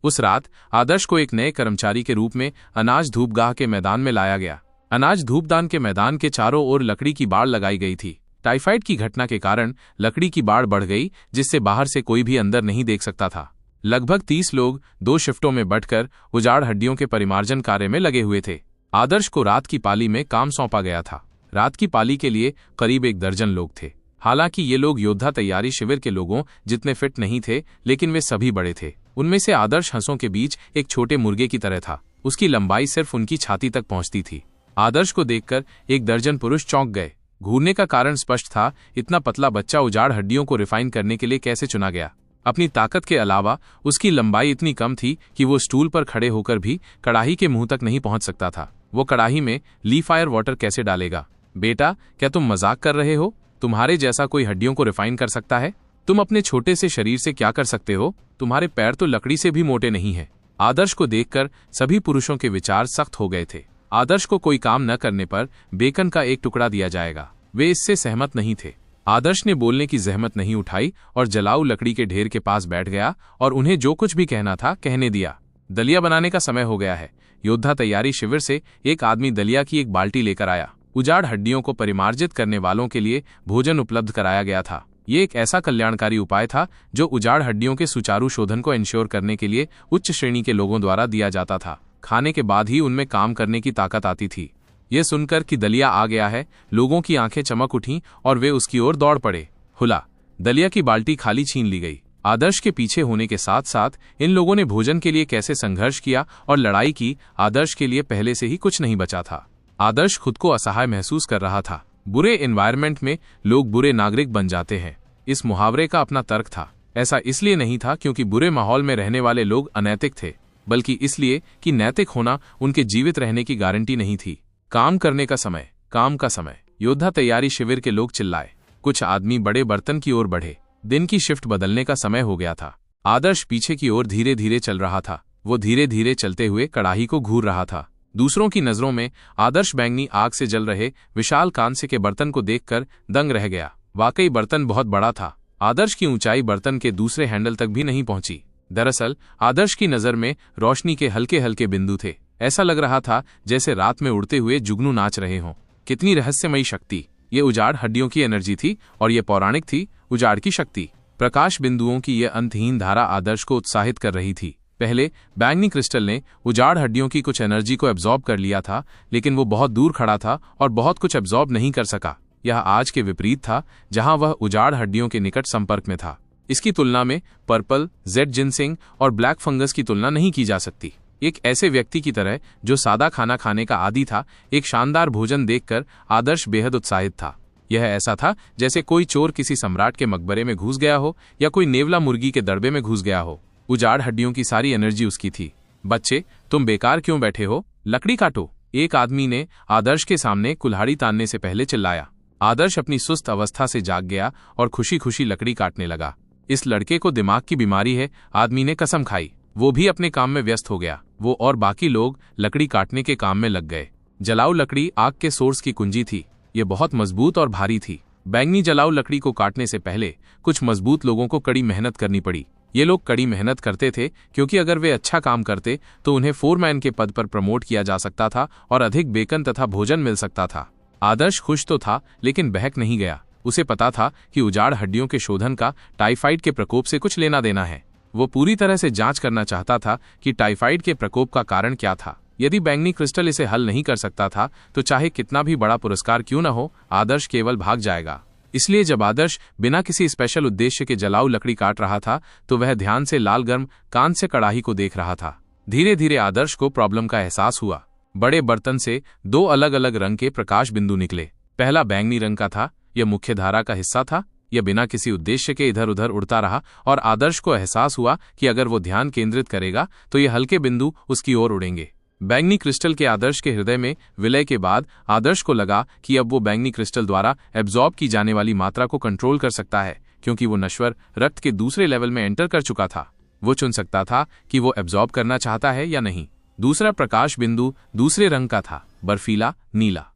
उस रात आदर्श को एक नए कर्मचारी के रूप में अनाज धूपगाह के मैदान में लाया गया। अनाज धूपदान के मैदान के चारों ओर लकड़ी की बाड़ लगाई गई थी। टाइफाइड की घटना के कारण लकड़ी की बाड़ बढ़ गई, जिससे बाहर से कोई भी अंदर नहीं देख सकता था। लगभग 30 लोग 2 शिफ्टों में बंटकर उजाड़ हड्डियों के परिमार्जन कार्य में लगे हुए थे। आदर्श को रात की पाली में काम सौंपा गया था। रात की पाली के लिए करीब 1 दर्जन लोग थे। हालांकि ये लोग योद्धा तैयारी शिविर के लोगों जितने फिट नहीं थे, लेकिन वे सभी बड़े थे। उनमें से आदर्श हंसों के बीच एक छोटे मुर्गे की तरह था। उसकी लंबाई सिर्फ उनकी छाती तक पहुंचती थी। आदर्श को देखकर 1 दर्जन पुरुष चौंक गए। घूरने का कारण स्पष्ट था। इतना पतला बच्चा उजाड़ हड्डियों को रिफाइन करने के लिए कैसे चुना गया? अपनी ताकत के अलावा उसकी लंबाई इतनी कम थी कि वो स्टूल पर खड़े होकर भी कड़ाही के मुंह तक नहीं पहुंच सकता था। वो कड़ाही में लीफायर वाटर कैसे डालेगा? बेटा, क्या तुम मजाक कर रहे हो? तुम्हारे जैसा कोई हड्डियों को रिफाइन कर सकता है? तुम अपने छोटे से शरीर से क्या कर सकते हो? तुम्हारे पैर तो लकड़ी से भी मोटे नहीं हैं। आदर्श को देखकर सभी पुरुषों के विचार सख्त हो गए थे। आदर्श को कोई काम न करने पर बेकन का एक टुकड़ा दिया जाएगा। वे इससे सहमत नहीं थे। आदर्श ने बोलने की जहमत नहीं उठाई और जलाऊ लकड़ी के ढेर के पास बैठ गया और उन्हें जो कुछ भी कहना था कहने दिया। दलिया बनाने का समय हो गया है। योद्धा तैयारी शिविर से एक आदमी दलिया की एक बाल्टी लेकर आया। उजाड़ हड्डियों को परिमार्जित करने वालों के लिए भोजन उपलब्ध कराया गया था। ये एक ऐसा कल्याणकारी उपाय था जो उजाड़ हड्डियों के सुचारू शोधन को इंश्योर करने के लिए उच्च श्रेणी के लोगों द्वारा दिया जाता था। खाने के बाद ही उनमें काम करने की ताकत आती थी। यह सुनकर कि दलिया आ गया है, लोगों की आंखें चमक उठीं और वे उसकी ओर दौड़ पड़े। हुला, दलिया की बाल्टी खाली छीन ली गई। आदर्श के पीछे होने के साथ साथ इन लोगों ने भोजन के लिए कैसे संघर्ष किया और लड़ाई की, आदर्श के लिए पहले से ही कुछ नहीं बचा था। आदर्श खुद को असहाय महसूस कर रहा था। बुरे एनवायरनमेंट में लोग बुरे नागरिक बन जाते हैं। इस मुहावरे का अपना तर्क था। ऐसा इसलिए नहीं था क्योंकि बुरे माहौल में रहने वाले लोग अनैतिक थे, बल्कि इसलिए कि नैतिक होना उनके जीवित रहने की गारंटी नहीं थी। काम करने का समय, काम का समय। योद्धा तैयारी शिविर के लोग चिल्लाए। कुछ आदमी बड़े बर्तन की ओर बढ़े। दिन की शिफ्ट बदलने का समय हो गया था। आदर्श पीछे की ओर धीरे धीरे चल रहा था। वो धीरे धीरे चलते हुए कड़ाही को घूर रहा था। दूसरों की नजरों में आदर्श बैंगनी आग से जल रहे विशाल कांसे के बर्तन को देखकर दंग रह गया। वाकई बर्तन बहुत बड़ा था। आदर्श की ऊंचाई बर्तन के दूसरे हैंडल तक भी नहीं पहुंची। दरअसल आदर्श की नजर में रोशनी के हल्के हल्के बिंदु थे। ऐसा लग रहा था जैसे रात में उड़ते हुए जुगनू नाच रहे हों। कितनी रहस्यमयी शक्ति! ये उजाड़ हड्डियों की एनर्जी थी और ये पौराणिक थी, उजाड़ की शक्ति। प्रकाश बिंदुओं की यह अंतहीन धारा आदर्श को उत्साहित कर रही थी। पहले बैंगनी क्रिस्टल ने उजाड़ हड्डियों की कुछ एनर्जी को एब्जॉर्ब कर लिया था, लेकिन वो बहुत दूर खड़ा था और बहुत कुछ एब्जॉर्ब नहीं कर सका। यह आज के विपरीत था, जहां वह उजाड़ हड्डियों के निकट संपर्क में था। इसकी तुलना में पर्पल, जेड जिनसिंग और ब्लैक फंगस की तुलना नहीं की जा सकती। एक ऐसे व्यक्ति की तरह जो सादा खाना खाने का आदी था, एक शानदार भोजन देखकर आदर्श बेहद उत्साहित था। यह ऐसा था जैसे कोई चोर किसी सम्राट के मकबरे में घुस गया हो या कोई नेवला मुर्गी के दड़बे में घुस गया हो। उजाड़ हड्डियों की सारी एनर्जी उसकी थी। बच्चे, तुम बेकार क्यों बैठे हो? लकड़ी काटो, एक आदमी ने आदर्श के सामने कुल्हाड़ी तानने से पहले चिल्लाया। आदर्श अपनी सुस्त अवस्था से जाग गया और खुशी खुशी लकड़ी काटने लगा। इस लड़के को दिमाग की बीमारी है, आदमी ने कसम खाई। वो भी अपने काम में व्यस्त हो गया। वो और बाकी लोग लकड़ी काटने के काम में लग गए। जलाऊ लकड़ी आग के सोर्स की कुंजी थी। ये बहुत मजबूत और भारी थी। बैंगनी जलाऊ लकड़ी को काटने से पहले कुछ मजबूत लोगों को कड़ी मेहनत करनी पड़ी। ये लोग कड़ी मेहनत करते थे क्योंकि अगर वे अच्छा काम करते तो उन्हें फोरमैन के पद पर प्रमोट किया जा सकता था और अधिक बेकन तथा भोजन मिल सकता था। आदर्श खुश तो था, लेकिन बहक नहीं गया। उसे पता था कि उजाड़ हड्डियों के शोधन का टाइफाइड के प्रकोप से कुछ लेना देना है। वो पूरी तरह से जांच करना चाहता था कि टाइफाइड के प्रकोप का कारण क्या था। यदि बैंगनी क्रिस्टल इसे हल नहीं कर सकता था तो चाहे कितना भी बड़ा पुरस्कार क्यों न हो, आदर्श केवल भाग जाएगा। इसलिए जब आदर्श बिना किसी स्पेशल उद्देश्य के जलाऊ लकड़ी काट रहा था तो वह ध्यान से लाल गर्म कांस्य कड़ाही को देख रहा था। धीरे धीरे आदर्श को प्रॉब्लम का एहसास हुआ। बड़े बर्तन से दो अलग अलग रंग के प्रकाश बिंदु निकले। पहला बैंगनी रंग का था। यह मुख्य धारा का हिस्सा था। यह बिना किसी उद्देश्य के इधर उधर उड़ता रहा और आदर्श को एहसास हुआ कि अगर वो ध्यान केंद्रित करेगा तो ये हल्के बिंदु उसकी ओर उड़ेंगे। बैंगनी क्रिस्टल के आदर्श के हृदय में विलय के बाद आदर्श को लगा कि अब वो बैंगनी क्रिस्टल द्वारा एब्जॉर्ब की जाने वाली मात्रा को कंट्रोल कर सकता है, क्योंकि वो नश्वर रक्त के दूसरे लेवल में एंटर कर चुका था। वो चुन सकता था कि वो एब्जॉर्ब करना चाहता है या नहीं। दूसरा प्रकाश बिंदु दूसरे रंग का था, बर्फीला नीला।